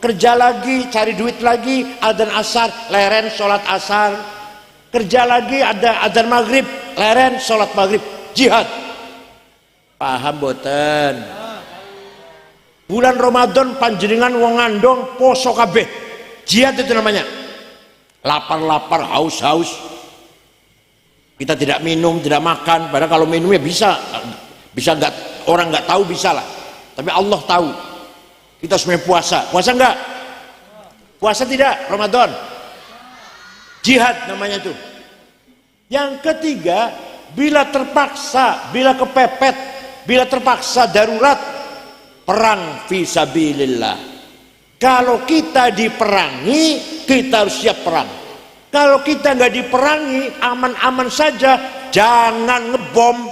kerja lagi cari duit lagi adzan asar leren sholat asar, kerja lagi ada adzan maghrib leren sholat maghrib. Jihad. Paham boten? Bulan Ramadan panjenengan wong ngandong poso kabeh, jihad itu namanya. Lapar haus kita tidak minum, tidak makan, padahal kalau minumnya bisa nggak, orang nggak tahu bisa lah, tapi Allah tahu. Kita semuanya puasa nggak? Puasa tidak Ramadan? Jihad namanya itu. Yang ketiga, bila terpaksa, bila kepepet, bila terpaksa darurat, perang fisabilillah. Kalau kita diperangi, kita harus siap perang. Kalau kita nggak diperangi, aman-aman saja, jangan ngebom.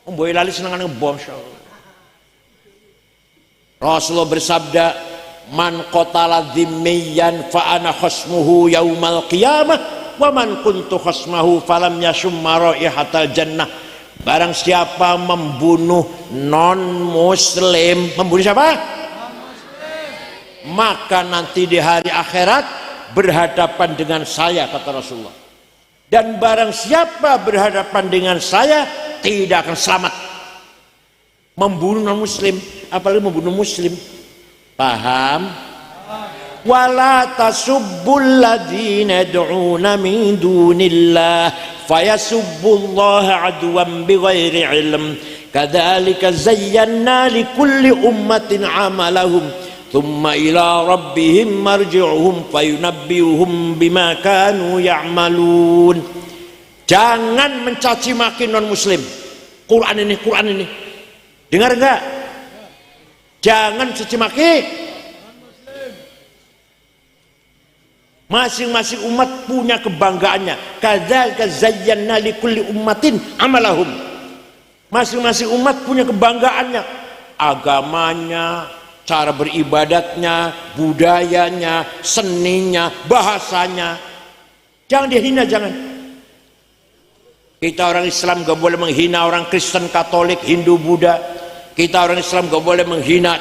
Boyolali senang ngebom. Rasulullah bersabda, man qatala dhimmiyan fa ana khasmuhu yaumal qiyamah wa man kuntu khasmahu falam yashumma raihatal jannah. Barang siapa membunuh non muslim, membunuh siapa? Maka nanti di hari akhirat berhadapan dengan saya, kata Rasulullah. Dan barang siapa berhadapan dengan saya tidak akan selamat. Membunuh non muslim, apalagi membunuh muslim. Paham? Wala tasubbul ladzina yad'una min dunillah fayasubbullaha adwan bighairi ilm kadzalika zayyana likulli ummatin amalahum thumma ila rabbihim marji'uhum fayunabbi'uhum bima kanu ya'malun. Jangan mencaci maki non muslim. Quran ini dengar enggak? Jangan caci maki. Masing-masing umat punya kebanggaannya. Kadzalika zayyana likulli ummatin amalahum. Masing-masing umat punya kebanggaannya, agamanya, cara beribadatnya, budayanya, seninya, bahasanya. Jangan dihina, jangan. Kita orang Islam gak boleh menghina orang Kristen, Katolik, Hindu, Buddha. Kita orang Islam gak boleh menghina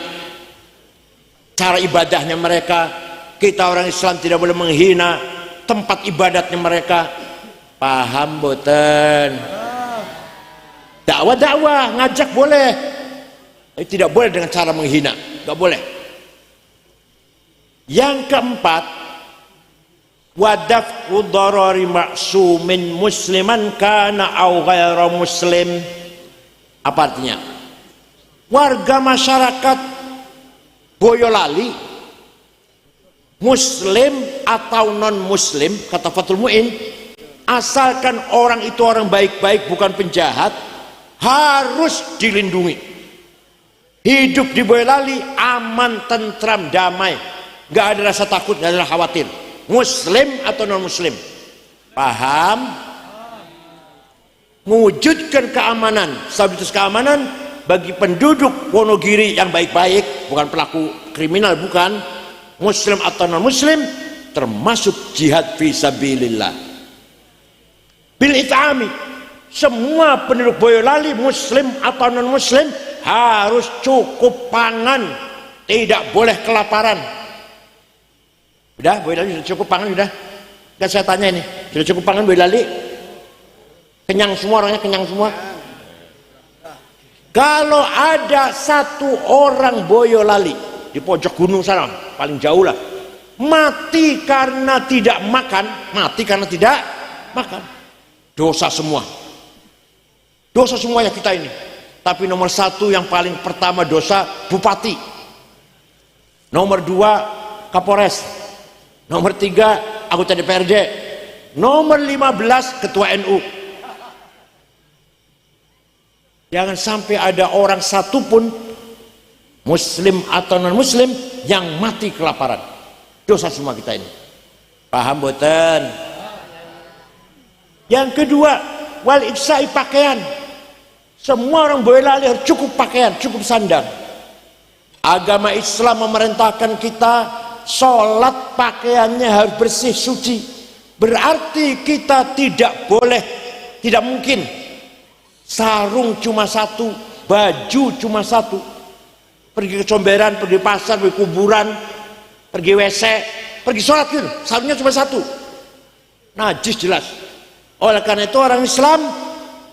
cara ibadahnya mereka. Kita orang Islam tidak boleh menghina tempat ibadatnya mereka. Paham boten? Dakwah ngajak boleh, tapi tidak boleh dengan cara menghina, gak boleh. Yang keempat, wadaf'u darari ma'sumin musliman kana au ghaira muslim. Apa artinya? Warga masyarakat Boyolali, muslim atau non muslim, kata Fathul Mu'in, asalkan orang itu orang baik-baik, bukan penjahat, harus dilindungi. Hidup di Boyolali aman, tentram, damai, gak ada rasa takut, gak ada rasa khawatir, muslim atau non muslim. Paham? Mewujudkan keamanan, stabilitas keamanan bagi penduduk Wonogiri yang baik-baik, bukan pelaku kriminal, bukan, muslim atau non muslim, termasuk jihad fisabilillah. Bil it'ami, semua penduduk Boyolali, muslim atau non muslim, harus cukup pangan, tidak boleh kelaparan. Udah, Boyolali sudah cukup pangan, udah. Kan saya tanya ini, sudah cukup pangan Boyolali? Kenyang semua orangnya, kenyang semua. Kalau ada satu orang Boyolali di pojok gunung sana, paling jauh lah, mati karena tidak makan, mati karena tidak makan, dosa semua. Dosa semuanya kita ini. Tapi nomor satu yang paling pertama dosa bupati, nomor dua Kapolres, nomor tiga anggota DPRD, nomor 15 ketua NU. Jangan sampai ada orang satupun muslim atau non muslim yang mati kelaparan. Dosa semua kita ini. Paham boten? Yang kedua, wal iksai, pakaian. Semua orang Boyolali harus cukup pakaian, cukup sandang. Agama Islam memerintahkan kita sholat pakaiannya harus bersih, suci. Berarti kita tidak boleh, tidak mungkin sarung cuma satu, baju cuma satu, pergi ke comberan, pergi pasar, pergi kuburan, pergi WC, pergi sholat gitu, sarungnya cuma satu, najis jelas. Oleh karena itu orang Islam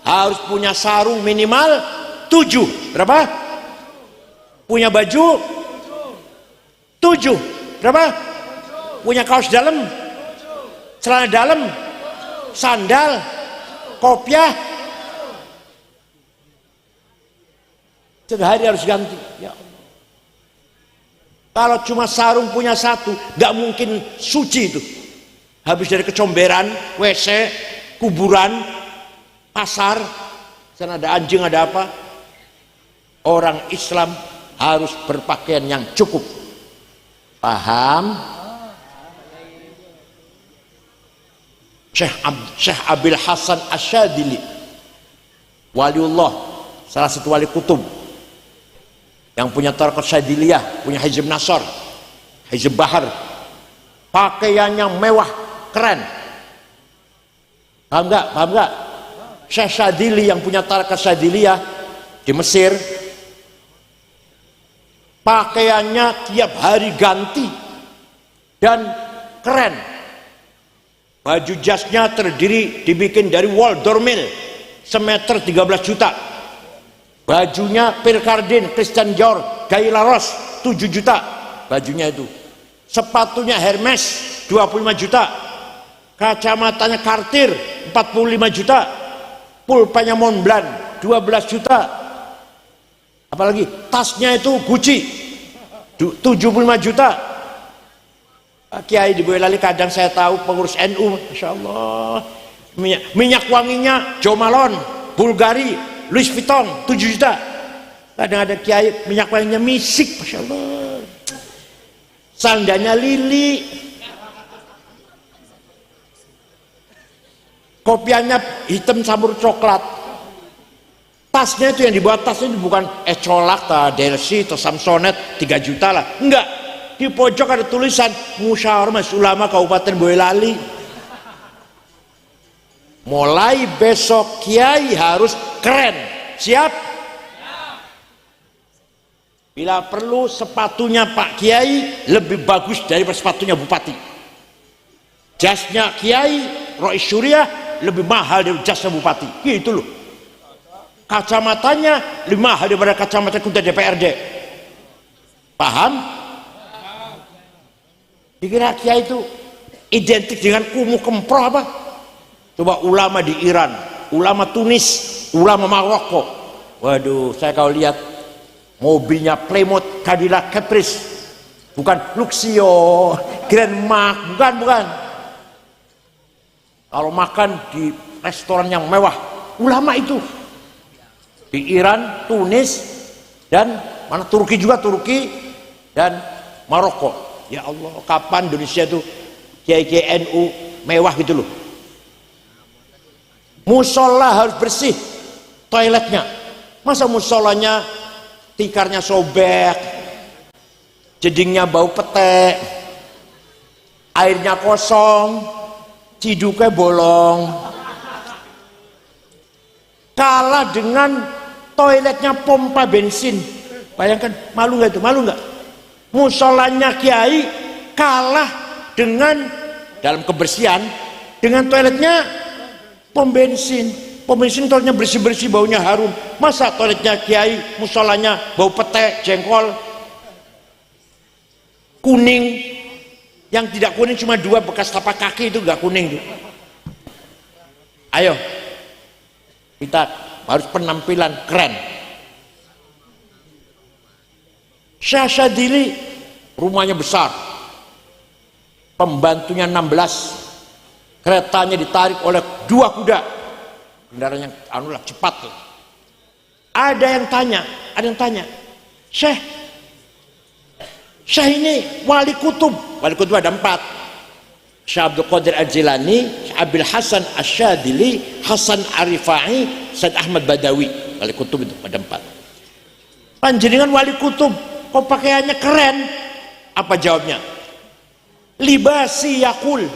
harus punya sarung minimal 7. Berapa? Punya baju 7. Berapa? Punya kaos dalam, celana dalam, sandal, kopiah. Sehari harus ganti. Ya Allah. Kalau cuma sarung punya satu, gak mungkin suci itu. Habis dari kecomberan, WC, kuburan, pasar, sana ada anjing ada apa. Orang Islam harus berpakaian yang cukup. Paham? Syekh Abil Hasan Asyadili, waliullah, salah satu wali kutub yang punya Tariqat Syadiliyah, punya Hizb Nasr, Hizb Bahar, pakaiannya mewah, keren. Paham nggak? Paham nggak? Syekh Syadili yang punya Tariqat Syadiliyah di Mesir, pakaiannya tiap hari ganti dan keren. Baju jasnya dibikin dari wol dormil semeter 13 juta. Bajunya Pierre Cardin, Christian Dior, Guy Laros 7 juta bajunya itu. Sepatunya Hermes 25 juta. Kacamatanya Cartier 45 juta. Pulpennya Montblanc 12 juta. Apalagi tasnya itu Gucci 75 juta. Pak Kiai di Boyolali kadang saya tahu pengurus NU, Masya Allah, minyak wanginya Jo Malone, Bulgari, Louis Vuitton 7 juta. Kadang ada kiai minyak wanginya Misik, Masya Allah, sandalnya Lili, kopiannya hitam campur coklat. Tasnya itu yang dibuat tasnya itu bukan Ecolak, Delsi, atau Samsonite 3 juta lah, enggak. Di pojok ada tulisan Musyawarah Majelis Ulama Kabupaten Boyolali. Mulai besok kiai harus keren. Siap? Bila perlu sepatunya Pak Kiai lebih bagus daripada sepatunya Bupati. Jasnya Kiai Rois Syuriah lebih mahal dari jasnya Bupati. Gitu loh. Kacamatanya lebih mahal daripada kacamata ketua DPRD. Paham? Dikira kiai itu identik dengan kumuh kemproh apa? Coba ulama di Iran, ulama Tunis, ulama Maroko. Waduh, saya kalau lihat mobilnya Plymouth, Cadillac Caprice, bukan Luxio, Grand Mark, bukan. Kalau makan di restoran yang mewah, ulama itu di Iran, Tunis, dan mana Turki juga, Turki dan Maroko. Ya Allah, kapan Indonesia tuh kiai-kiai NU mewah gitu loh. Musola harus bersih toiletnya. Masa musolanya tikarnya sobek, jedingnya bau pete, airnya kosong, ciduknya bolong. Kalah dengan toiletnya pompa bensin. Bayangkan, malu nggak itu? Malu nggak? Musolanya kiai kalah dengan dalam kebersihan dengan toiletnya pom bensin. Pom bensin toiletnya bersih-bersih, baunya harum. Masa toiletnya kiai musolanya bau pete, jengkol, kuning? Yang tidak kuning cuma 2 bekas tapak kaki, itu nggak kuning tuh. Ayo, kita harus penampilan keren. Syekh Syadili rumahnya besar, pembantunya 16, keretanya ditarik oleh 2 kuda, kendaraan yang cepat tuh. Ada yang tanya, Syekh ini wali kutub ada 4, Syekh Abdul Qadir Al-Jilani, Abil Hasan Asyadili, Hasan Arifai, Said Ahmad Badawi. Wali kutub itu ada 4. Panjenengan wali kutub kok pakaiannya keren? Apa jawabnya? Libasi yakul,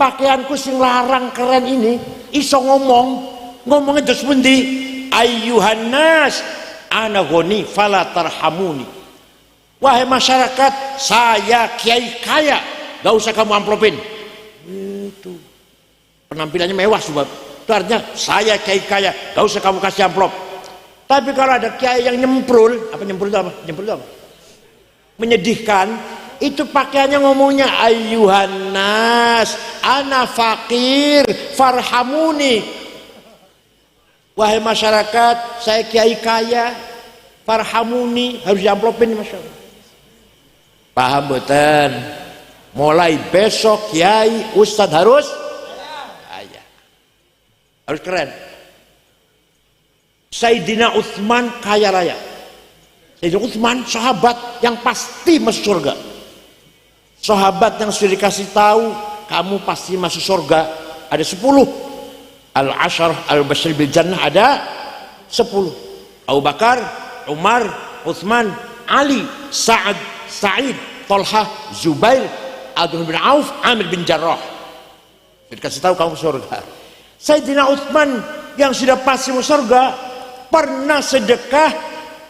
pakaianku sing larang keren ini iso ngomongnya terus pundi? Ayyuhan nas ana ghani fala tarhamuni. Wahai masyarakat, saya kiai kaya, gak usah kamu amplopin. Itu penampilannya mewah sebab itu artinya saya kiai kaya, gak usah kamu kasih amplop. Tapi kalau ada kiai yang nyemprul itu apa? Menyedihkan, itu pakaiannya ngomongnya ayyuhan nas ana fakir farhamuni. Wahai masyarakat, saya kiai kaya, farhamuni, harus diamplopin, Masya Allah. Paham boten? Mulai besok kiai ustadz harus keren. Sayyidina Utsman kaya raya. Sayyidina Utsman sahabat yang pasti masuk surga. Sahabat yang sudah dikasih tahu kamu pasti masuk surga ada 10. Al-Ashar al-Bashir bil Jannah ada 10. Abu Bakar, Umar, Utsman, Ali, Sa'ad, Sa'id, Talha, Zubair, Abdullah bin Auf, Amir bin Jarrah. Dikasih tahu kamu surga. Sayyidina Utsman yang sudah pasti masuk surga pernah sedekah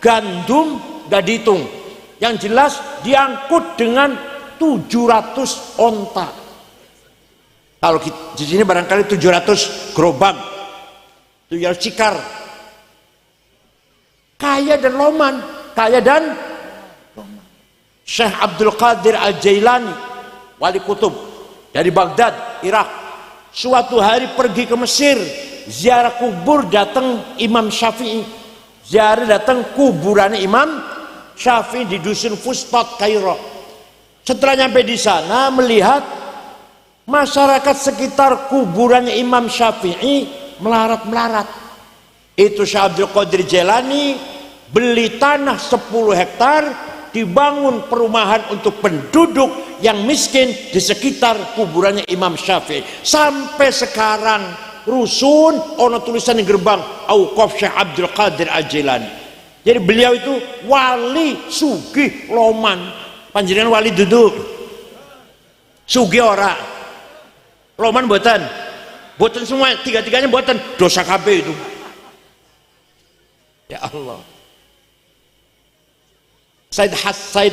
gandum gak dihitung. Yang jelas diangkut dengan 700 onta. Kalau di sini barangkali 700 gerobak, 700 cikar. Kaya dan loman, kaya dan loman. Syekh Abdul Qadir Al-Jailani, wali kutub dari Baghdad, Irak, suatu hari pergi ke Mesir, ziarah kubur, datang Imam Syafi'i, ziarah datang kuburan Imam Syafi'i di dusun Fustat, Kairo. Setelah nyampe di sana melihat masyarakat sekitar kuburannya Imam Syafi'i melarat-melarat. Itu Syekh Abdul Qadir Jailani beli tanah 10 hektar, dibangun perumahan untuk penduduk yang miskin di sekitar kuburannya Imam Syafi'i. Sampai sekarang rusun ono tulisan di gerbang Auqaf Syekh Abdul Qadir Al-Jailani. Jadi beliau itu wali sugih loman. Panjenengan wali duduk sugih ora, loman buatan semua, tiga-tiganya buatan, dosa kabeh itu. Ya Allah. Said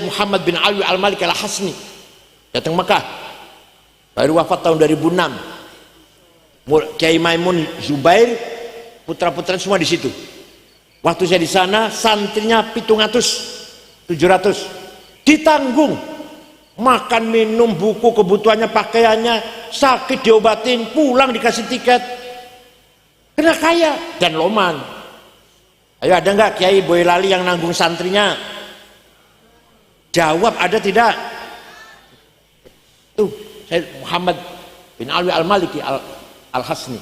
Muhammad bin Ali Al-Malik Al-Hasni datang Mekah, baru wafat tahun 2006. Kiai Maimun Zubair, putra-putra semua di situ. Waktu saya di sana santrinya 700 ditanggung, makan minum, buku, kebutuhannya, pakaiannya, sakit diobatin, pulang dikasih tiket. Kena kaya dan loman. Ayo, ada nggak Kiai Boyolali yang nanggung santrinya? Jawab, ada tidak? Tuh Said Muhammad bin Ali Al-Maliki Al-Hasni.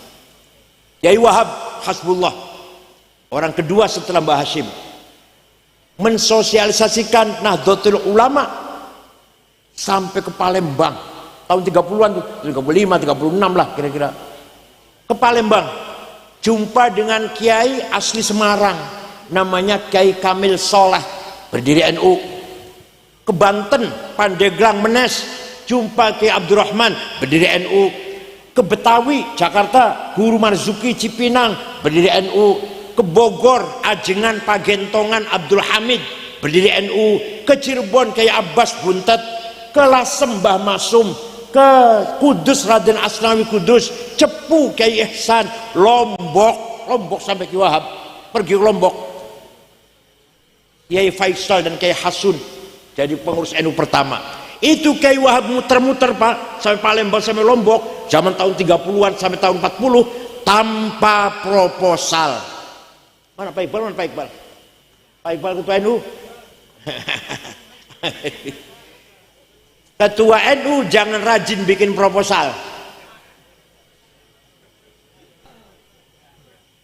Kiai Wahab Hasbullah, orang kedua setelah Mbah Hashim, mensosialisasikan Nahdlatul Ulama sampai ke Palembang tahun 30-an tuh, 35, 36 lah kira-kira. Ke Palembang jumpa dengan kiai asli Semarang namanya Kiai Kamil Soleh, berdiri NU. Ke Banten, Pandeglang, Menes, jumpa Kiai Abdurrahman, berdiri NU. Ke Betawi, Jakarta, Guru Marzuki Cipinang, berdiri NU. Ke Bogor, Ajengan, Pagentongan, Abdul Hamid, berdiri NU. Ke Cirebon, Kiai Abbas Buntet. Ke Lasem, Mbah Masum. Ke Kudus, Raden Asnawi Kudus. Cepu, Kiai Ihsan. Lombok sampai Kiai Wahab pergi ke Lombok. Kiai Faisal dan Kiai Hasun jadi pengurus NU pertama. Itu Kiai Wahab muter-muter Pak, sampai Palembang, sampai Lombok, zaman tahun 30-an sampai tahun 40 tanpa proposal. Mana Pak Iqbal? Pak Iqbal ketua NU. Ketua NU jangan rajin bikin proposal.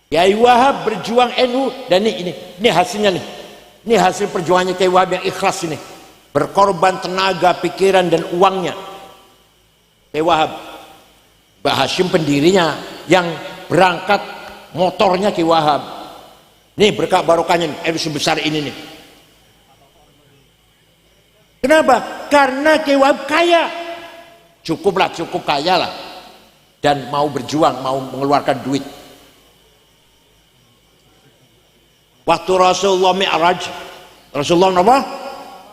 Kiai Wahab berjuang NU, dan ini hasilnya nih. Ini hasil perjuangannya Kiai Wahab yang ikhlas ini. Berkorban tenaga, pikiran dan uangnya. Kiai Wahab, Mbah Hashim pendirinya, yang berangkat motornya Kiai Wahab. Nih berkah barokahnya nih, sebesar ini nih. Kenapa? Karena Kiai Wahab kaya. Cukup kaya lah. Dan mau berjuang, mau mengeluarkan duit. Waktu Rasulullah Mi'raj, Rasulullah apa?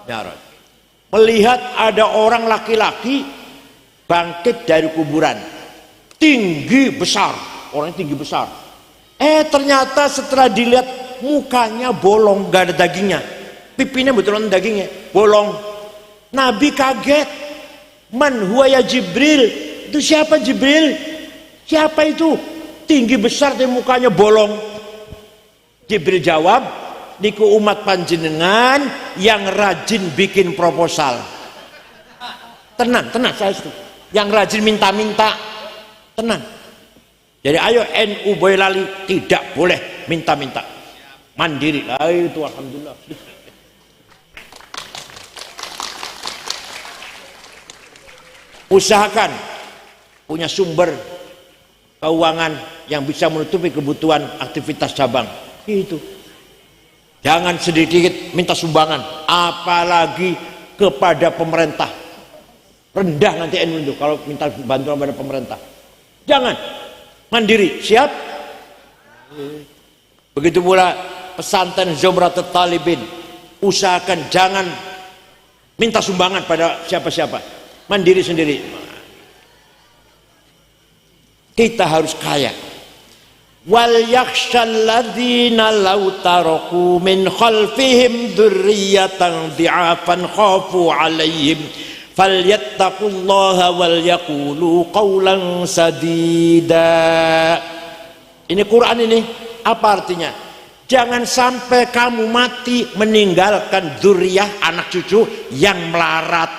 Mi'raj. Melihat ada orang laki-laki bangkit dari kuburan. Tinggi besar, orangnya tinggi besar. Ternyata setelah dilihat mukanya bolong, gak ada dagingnya, pipinya betulan dagingnya bolong. Nabi kaget. Man huwa ya Jibril? Itu siapa Jibril? Siapa itu? Tinggi besar tapi mukanya bolong. Jibril jawab, niku umat panjenengan yang rajin bikin proposal. Tenang saya itu. Yang rajin minta-minta. Tenang. Jadi ayo NU Boyolali tidak boleh minta-minta. mandiri. Lah itu alhamdulillah. Usahakan punya sumber keuangan yang bisa menutupi kebutuhan aktivitas cabang. Itu. Jangan sedikit minta sumbangan, apalagi kepada pemerintah. Rendah nanti NU itu kalau minta bantuan pada pemerintah. Jangan, mandiri, siap? Begitu pula pesantren Zumratul Talibin, usahakan jangan minta sumbangan pada siapa-siapa, mandiri sendiri. Kita harus kaya. Wal yakhshal ladzina law taraku min khalfihim dzurriyyatan dhi'afan khafu 'alaihim falyattaqullaha wal yaqulu qawlan sadida. Ini Quran ini apa artinya? Jangan sampai kamu mati meninggalkan dzurriyyah, anak cucu yang melarat.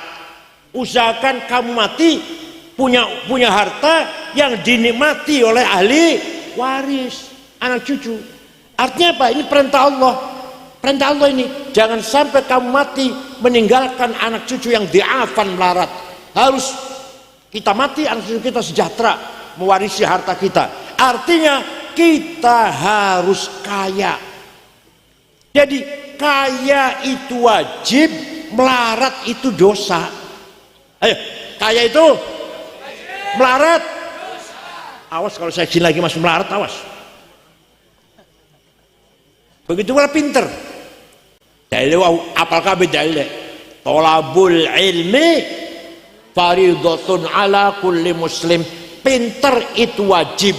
Usahakan kamu mati punya harta yang dinikmati oleh ahli waris, anak cucu. Artinya apa? Ini perintah Allah. Perintah Allah ini, jangan sampai kamu mati meninggalkan anak cucu yang diafan melarat. Harus kita mati, anak cucu kita sejahtera mewarisi harta kita. Artinya kita harus kaya. Jadi kaya itu wajib, melarat itu dosa. Ayo, kaya itu melarat. Awas kalau saya izin lagi masih melarat, awas. Begitu pula pinter. Dalil apal kabeh dalil. Thalabul ilmi fardhatun ala kulli muslim. Pinter itu wajib.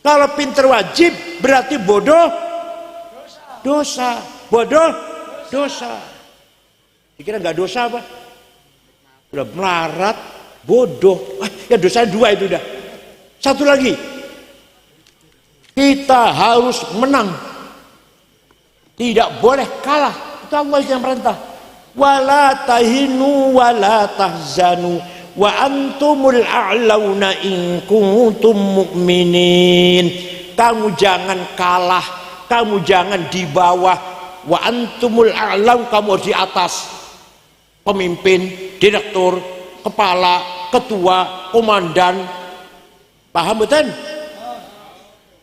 Kalau pinter wajib berarti bodoh dosa. Bodoh dosa. Dikira nggak dosa apa? Udah melarat, bodoh. Ya dosanya dua itu udah. Satu lagi, kita harus menang, tidak boleh kalah. Itu Allah yang perintah. Wala tahinu wala tahzanu wa antumul a'launa in kuntum mu'minin. Kamu jangan kalah, kamu jangan di bawah. Wa antumul a'lau, kamu harus di atas. Pemimpin, direktur, kepala, ketua, komandan. Paham betul?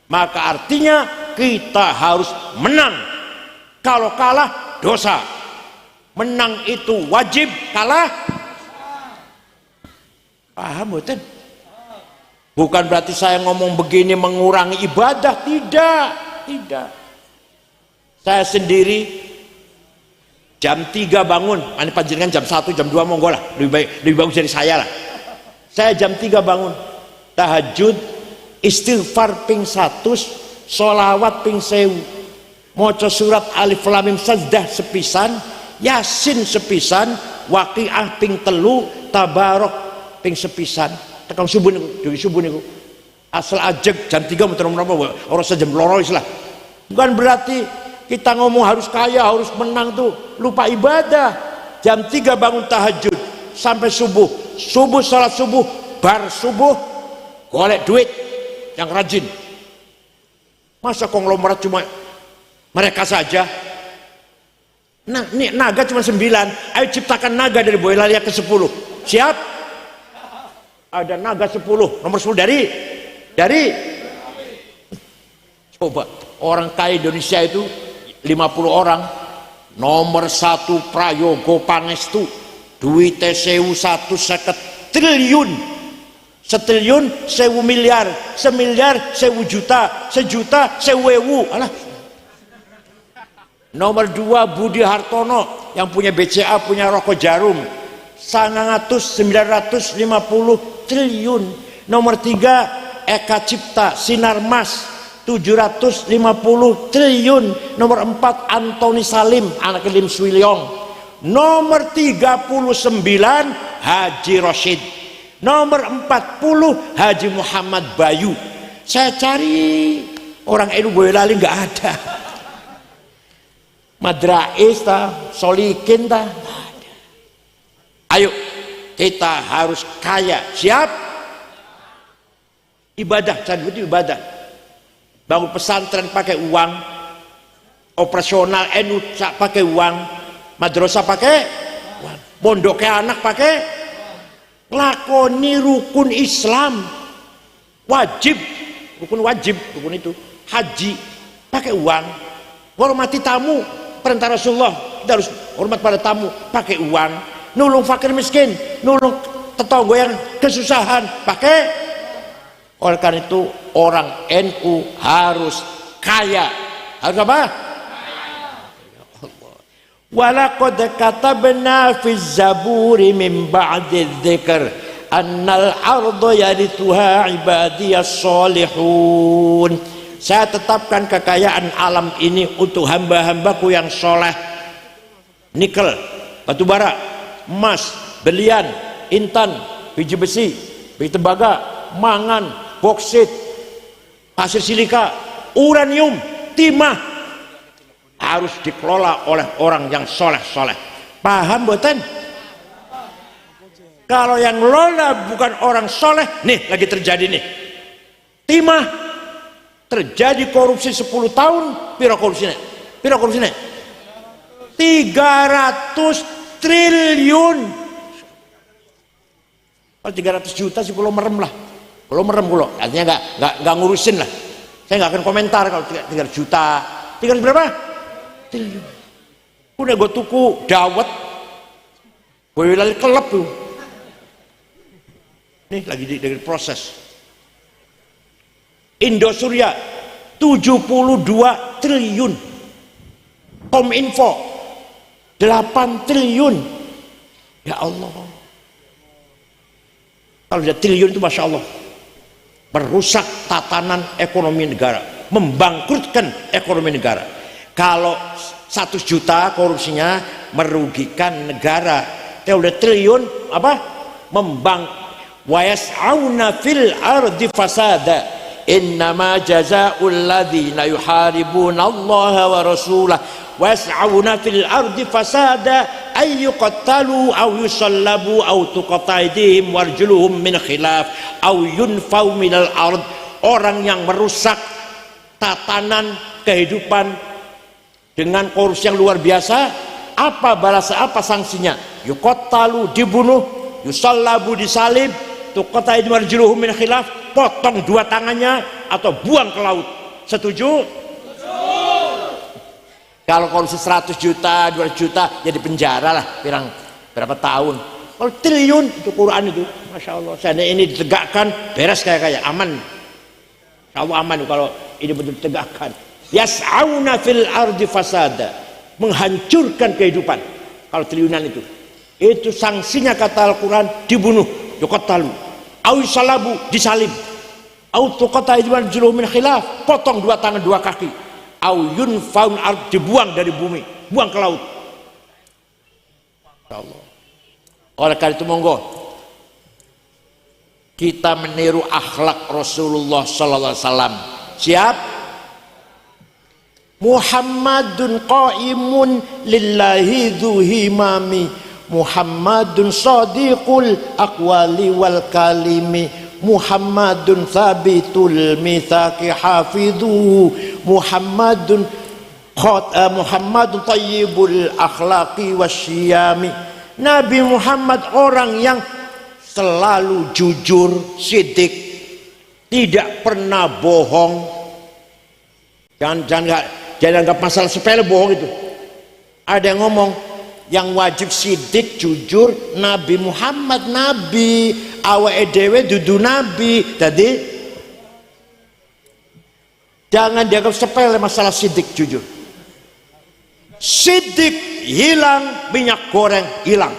Maka artinya kita harus menang. Kalau kalah dosa. Menang itu wajib, kalah paham betul? Bukan berarti saya ngomong begini mengurangi ibadah, tidak. Saya sendiri jam 3 bangun, ini panjenengan jam 1, jam 2 monggo lah, lebih bagus dari saya lah. Saya jam 3 bangun, tahajud, istighfar ping 100, sholawat ping 1000, maca surat alif lam mim sajdah sepisan, yasin sepisan, waqiah ping 3, tabarok ping sepisan. Tekan subuh niku, dewi subuh niku. Asal ajeg jam 3 muter-muter ora sejam loro wis lah. Bukan berarti kita ngomong harus kaya, harus menang tuh, lupa ibadah. Jam 3 bangun tahajud sampai subuh. Subuh salat subuh, bar subuh golek duit yang rajin. Masa konglomerat cuma mereka saja? Nah, ini naga cuma 9. Ayo ciptakan naga dari Boyolali ke 10. Siap? Ada naga 10, nomor 10 dari coba orang kaya Indonesia itu 50 orang. Nomor 1 Prayogo Pangestu, duitnya 1.150 triliun. Setriliun 1.000 miliar, semiliar 1.000 juta, sejuta 1.000. Alah. Nomor 2 Budi Hartono yang punya BCA, punya rokok jarum 950 triliun. Nomor 3 Eka Cipta Sinarmas 750 triliun. Nomor 4 Antoni Salim anak Lim Swilyong. Nomor 39 Haji Roshid. Nomor 40 Haji Muhammad Bayu. Saya cari orang NU Boyolali nggak ada. Madrais ta, Solikin ta, nggak ada. Ayo kita harus kaya. Siap? Ibadah, itu ibadah. Bangun pesantren pakai uang, operasional NU pakai uang, madrasah pakai uang, pondoknya anak pakai, lakoni rukun Islam wajib, rukun wajib, rukun itu haji pakai uang, hormati tamu, perintah Rasulullah kita harus hormat pada tamu pakai uang, nulung fakir miskin, nulung tetangga yang kesusahan pakai. Oleh karena itu orang NU harus kaya, harus apa? Walaqad katabna fi zaburi min ba'di dzikr annal arda yarithuha ibadiyas solihun. Saya tetapkan kekayaan alam ini untuk hamba-hambaku yang soleh. Nikel, batu bara, emas, berlian, intan, biji besi, biji tembaga, mangan, boksit, pasir silika, uranium, timah, harus dikelola oleh orang yang soleh-soleh. Paham boten? Kalau yang ngelola bukan orang soleh, nih lagi terjadi nih, timah terjadi korupsi 10 tahun, piro korupsinya? Piro korupsinya? 300 triliun. Kalau 300 juta sih belum merem lah, belum merem kulo, artinya nggak ngurusin lah. Saya nggak akan komentar kalau 300 juta, 300 berapa? Triliun. Udah gue tuku dawet, gue lali kelep tuh. Nih lagi dari proses. Indosuria 72 triliun. Kominfo 8 triliun. Ya Allah. Kalau ada triliun itu masya Allah, merusak tatanan ekonomi negara, membangkrutkan ekonomi negara. Kalau 100 juta korupsinya merugikan negara, kalau udah triliun apa? Wa yas'auna fil ardi fasada innama jazaa'ul ladzina yuharibuna Allah wa rasulah wa yas'auna fil ardi fasada ay yuqattalu aw yusallabu aw tuqatta aydihim warjuluhum min khilaf aw yunfau minal ard. Orang yang merusak tatanan kehidupan dengan korupsi yang luar biasa, apa balasan, apa sanksinya? Yuqattalu, dibunuh, yusallabu, disalib, tuqatta aydihim warjuluhum min khilaf, potong 2 tangannya atau buang ke laut. Setuju? Kalau korupsi 100 juta, 200 juta, jadi penjara lah, pirang berapa tahun. Kalau triliun itu Quran itu, masya Allah. Saya ini ditegakkan, beres kayak aman. Kalau aman kalau ini betul ditegakkan. Yas'auna fil ardi fasada, menghancurkan kehidupan. Kalau triliunan itu sanksinya kata Al-Quran, dibunuh, yuqattalu, au salabu, disalib, au tuqatta aydihim min khilaf, potong 2 tangan 2 kaki, au yunfaun ard, dibuang dari bumi, buang ke laut. Allah. Oleh karena itu monggo kita meniru akhlak Rasulullah sallallahu alaihi wasallam. Siap? Muhammadun qaimun lillahi dzuhimami, Muhammadun sadiqul aqwali wal kalimi, Muhammadun thabitul mitsaqi hafidhu, Muhammadun tayyibul akhlaqi wasyiyami. Nabi Muhammad orang yang selalu jujur, sidik, tidak pernah bohong. Jangan anggap masalah sepele bohong itu. Ada yang ngomong yang wajib sidik jujur Nabi Muhammad, nabi awake dhewe dudu nabi. Jadi jangan dianggap sepele masalah sidik jujur. Sidik hilang, minyak goreng hilang.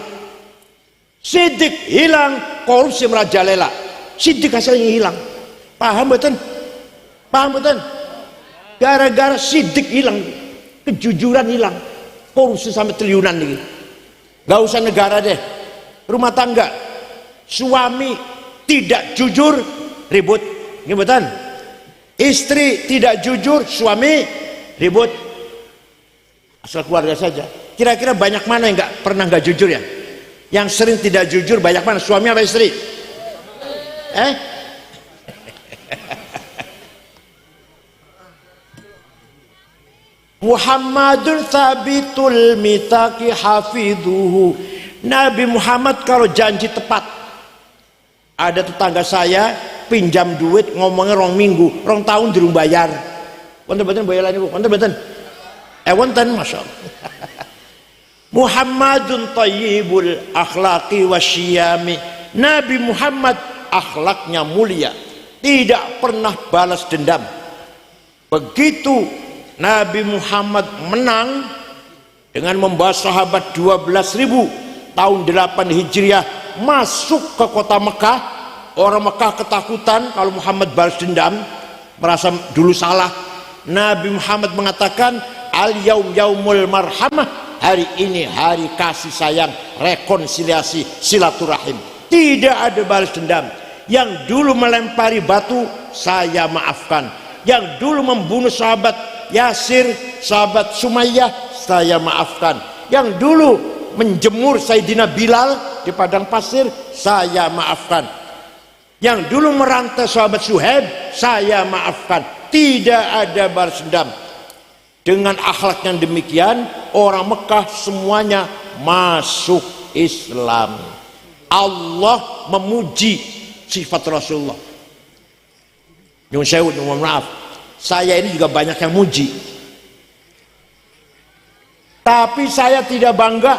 Sidik hilang, korupsi merajalela. Sidik hasilnya hilang. Paham betul? Paham betul? Gara-gara sidik hilang, kejujuran hilang, korupsi sampai triliunan nih. Gak usah negara deh, rumah tangga, suami tidak jujur, ribut, ributan. Istri tidak jujur, suami ribut. Asal keluarga saja. Kira-kira banyak mana yang pernah nggak jujur ya? Yang sering tidak jujur banyak mana? Suami apa istri? Muhammadun thabitul mitsaqi hafidhuhu. Nabi Muhammad kalau janji tepat. Ada tetangga saya pinjam duit ngomongnya rong minggu, rong tahun durung bayar. Wonten-wonten bayar niku, wonten-wonten. Wonten masyaallah. Muhammadun thayyibul akhlaqi wasyiyami. Nabi Muhammad akhlaknya mulia, tidak pernah balas dendam. Begitu Nabi Muhammad menang dengan membawa sahabat 12.000 tahun 8 Hijriah masuk ke kota Mekah. Orang Mekah ketakutan kalau Muhammad balas dendam, merasa dulu salah. Nabi Muhammad mengatakan, al-yaum yaumul marhamah, hari ini hari kasih sayang, rekonsiliasi, silaturahim. Tidak ada balas dendam. Yang dulu melempari batu, saya maafkan. Yang dulu membunuh sahabat Yasir, sahabat Sumayyah, saya maafkan. Yang dulu menjemur Sayyidina Bilal di padang pasir, saya maafkan. Yang dulu merantai sahabat Suhaib, saya maafkan. Tidak ada balas dendam. Dengan akhlak yang demikian, orang Mekah semuanya masuk Islam. Allah memuji sifat Rasulullah. Nyun sewu, mohon maaf, saya ini juga banyak yang muji, tapi saya tidak bangga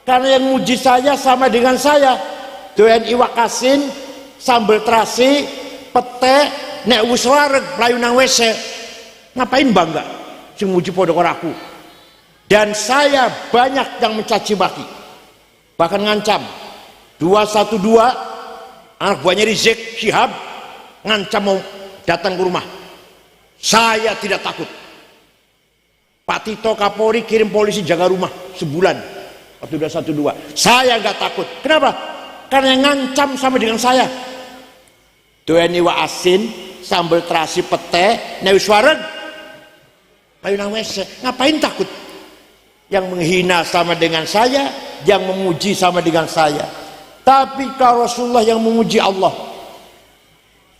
karena yang muji saya sama dengan saya. Doyan iwak asin, sambal terasi, pete, nek wis wareg mlayu nang WC. Ngapain bangga? Sing muji padha karo aku. Dan saya banyak yang mencaci maki, bahkan ngancam. 212 anak buahnya Rizik Syihab ngancam mau datang ke rumah. Saya tidak takut. Pak Tito Kapolri kirim polisi jaga rumah sebulan waktu 212. Saya nggak takut. Kenapa? Karena yang ngancam sama dengan saya. Doeni wa asin, sambal terasi pete, newis wareg, ayo nang WC. Ngapain takut? Yang menghina sama dengan saya, yang memuji sama dengan saya. Tapi kalau Rasulullah yang memuji Allah,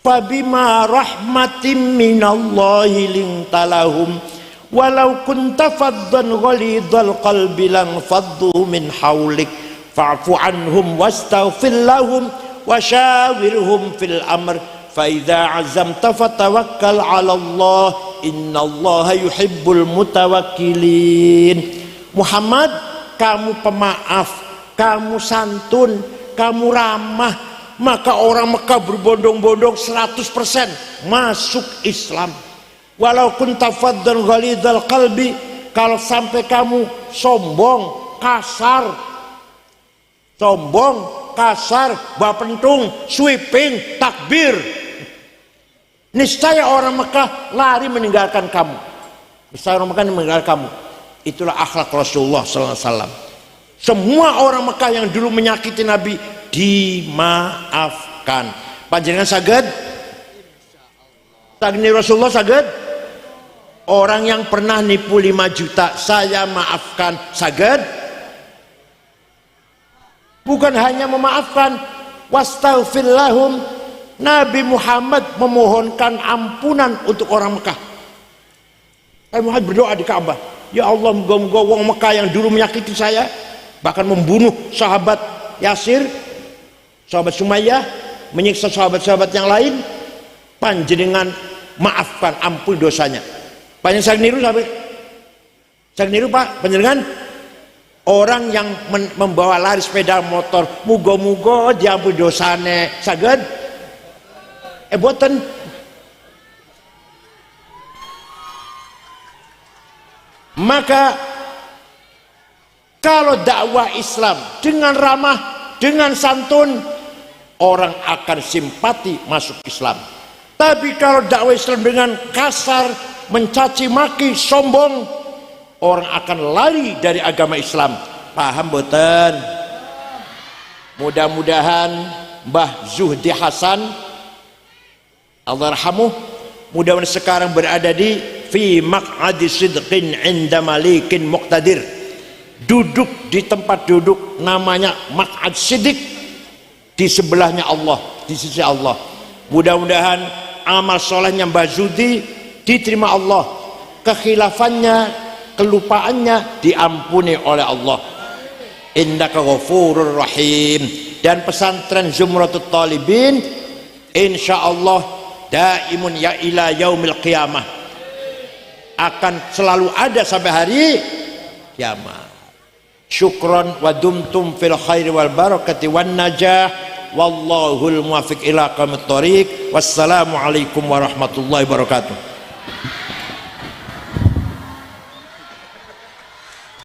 fabima rahmatin minallahi lintalahum walau kunta faddan ghalidhal qalbi lang faddu min haulik fa'fu anhum wastaghfir lahum wasyawirhum fil amr fa idza azamta fatawakkal 'ala Allah innallaha yuhibbul mutawakkilin. Muhammad, kamu pemaaf, kamu santun, kamu ramah, maka orang Mekah berbondong-bondong 100% masuk Islam. Walau kunta faddan ghalidhal qalbi, kalau sampai kamu sombong, kasar, bapentung, sweeping, takbir, niscaya orang Mekah lari meninggalkan kamu. Niscaya orang Mekah meninggalkan kamu. Itulah akhlak Rasulullah SAW. Semua orang Mekah yang dulu menyakiti Nabi dimaafkan. Panjenengan saged? Saged Rasulullah saged? Orang yang pernah nipu 5 juta saya maafkan, saged? Bukan hanya memaafkan, wastaghfir lahum. Nabi Muhammad memohonkan ampunan untuk orang Mekah. Nabi Muhammad berdoa di Ka'bah, ya Allah, moga-moga wong Mekah yang dulu menyakiti saya, bahkan membunuh sahabat Yasir, sahabat Sumayyah, menyiksa sahabat-sahabat yang lain, panjenengan maafkan, ampun dosanya. Panjenengan saya niru sampai saya niru Pak, panjenengan orang yang membawa lari sepeda motor, muga-muga diampun dosane, saged? Boten. Maka kalau dakwah Islam dengan ramah, dengan santun, orang akan simpati masuk Islam. Tapi kalau dakwah Islam dengan kasar, mencaci maki, sombong, orang akan lari dari agama Islam. Paham boten? Mudah-mudahan Mbah Zuhdi Hasan, Allah rahamuh, mudah-mudahan sekarang berada di fi maq'adi sidqin 'inda malikin muqtadir. Duduk di tempat duduk namanya maq'ad siddiq, di sebelahnya Allah, di sisi Allah. Mudah-mudahan amal solehnya Mbah Zudi diterima Allah, kekhilafannya, kelupaannya diampuni oleh Allah. Innaka ghafurur rahim. Dan pesantren Zumratut Talibin insyaallah daimun ya ila yaumil qiyamah, akan selalu ada sampai hari kiamat. Syukron wa dumtum fil khairi wal barakati wan najah, wallahul muwaffiq ila aqwamit thoriq. Wassalamu alaikum warahmatullahi wabarakatuh.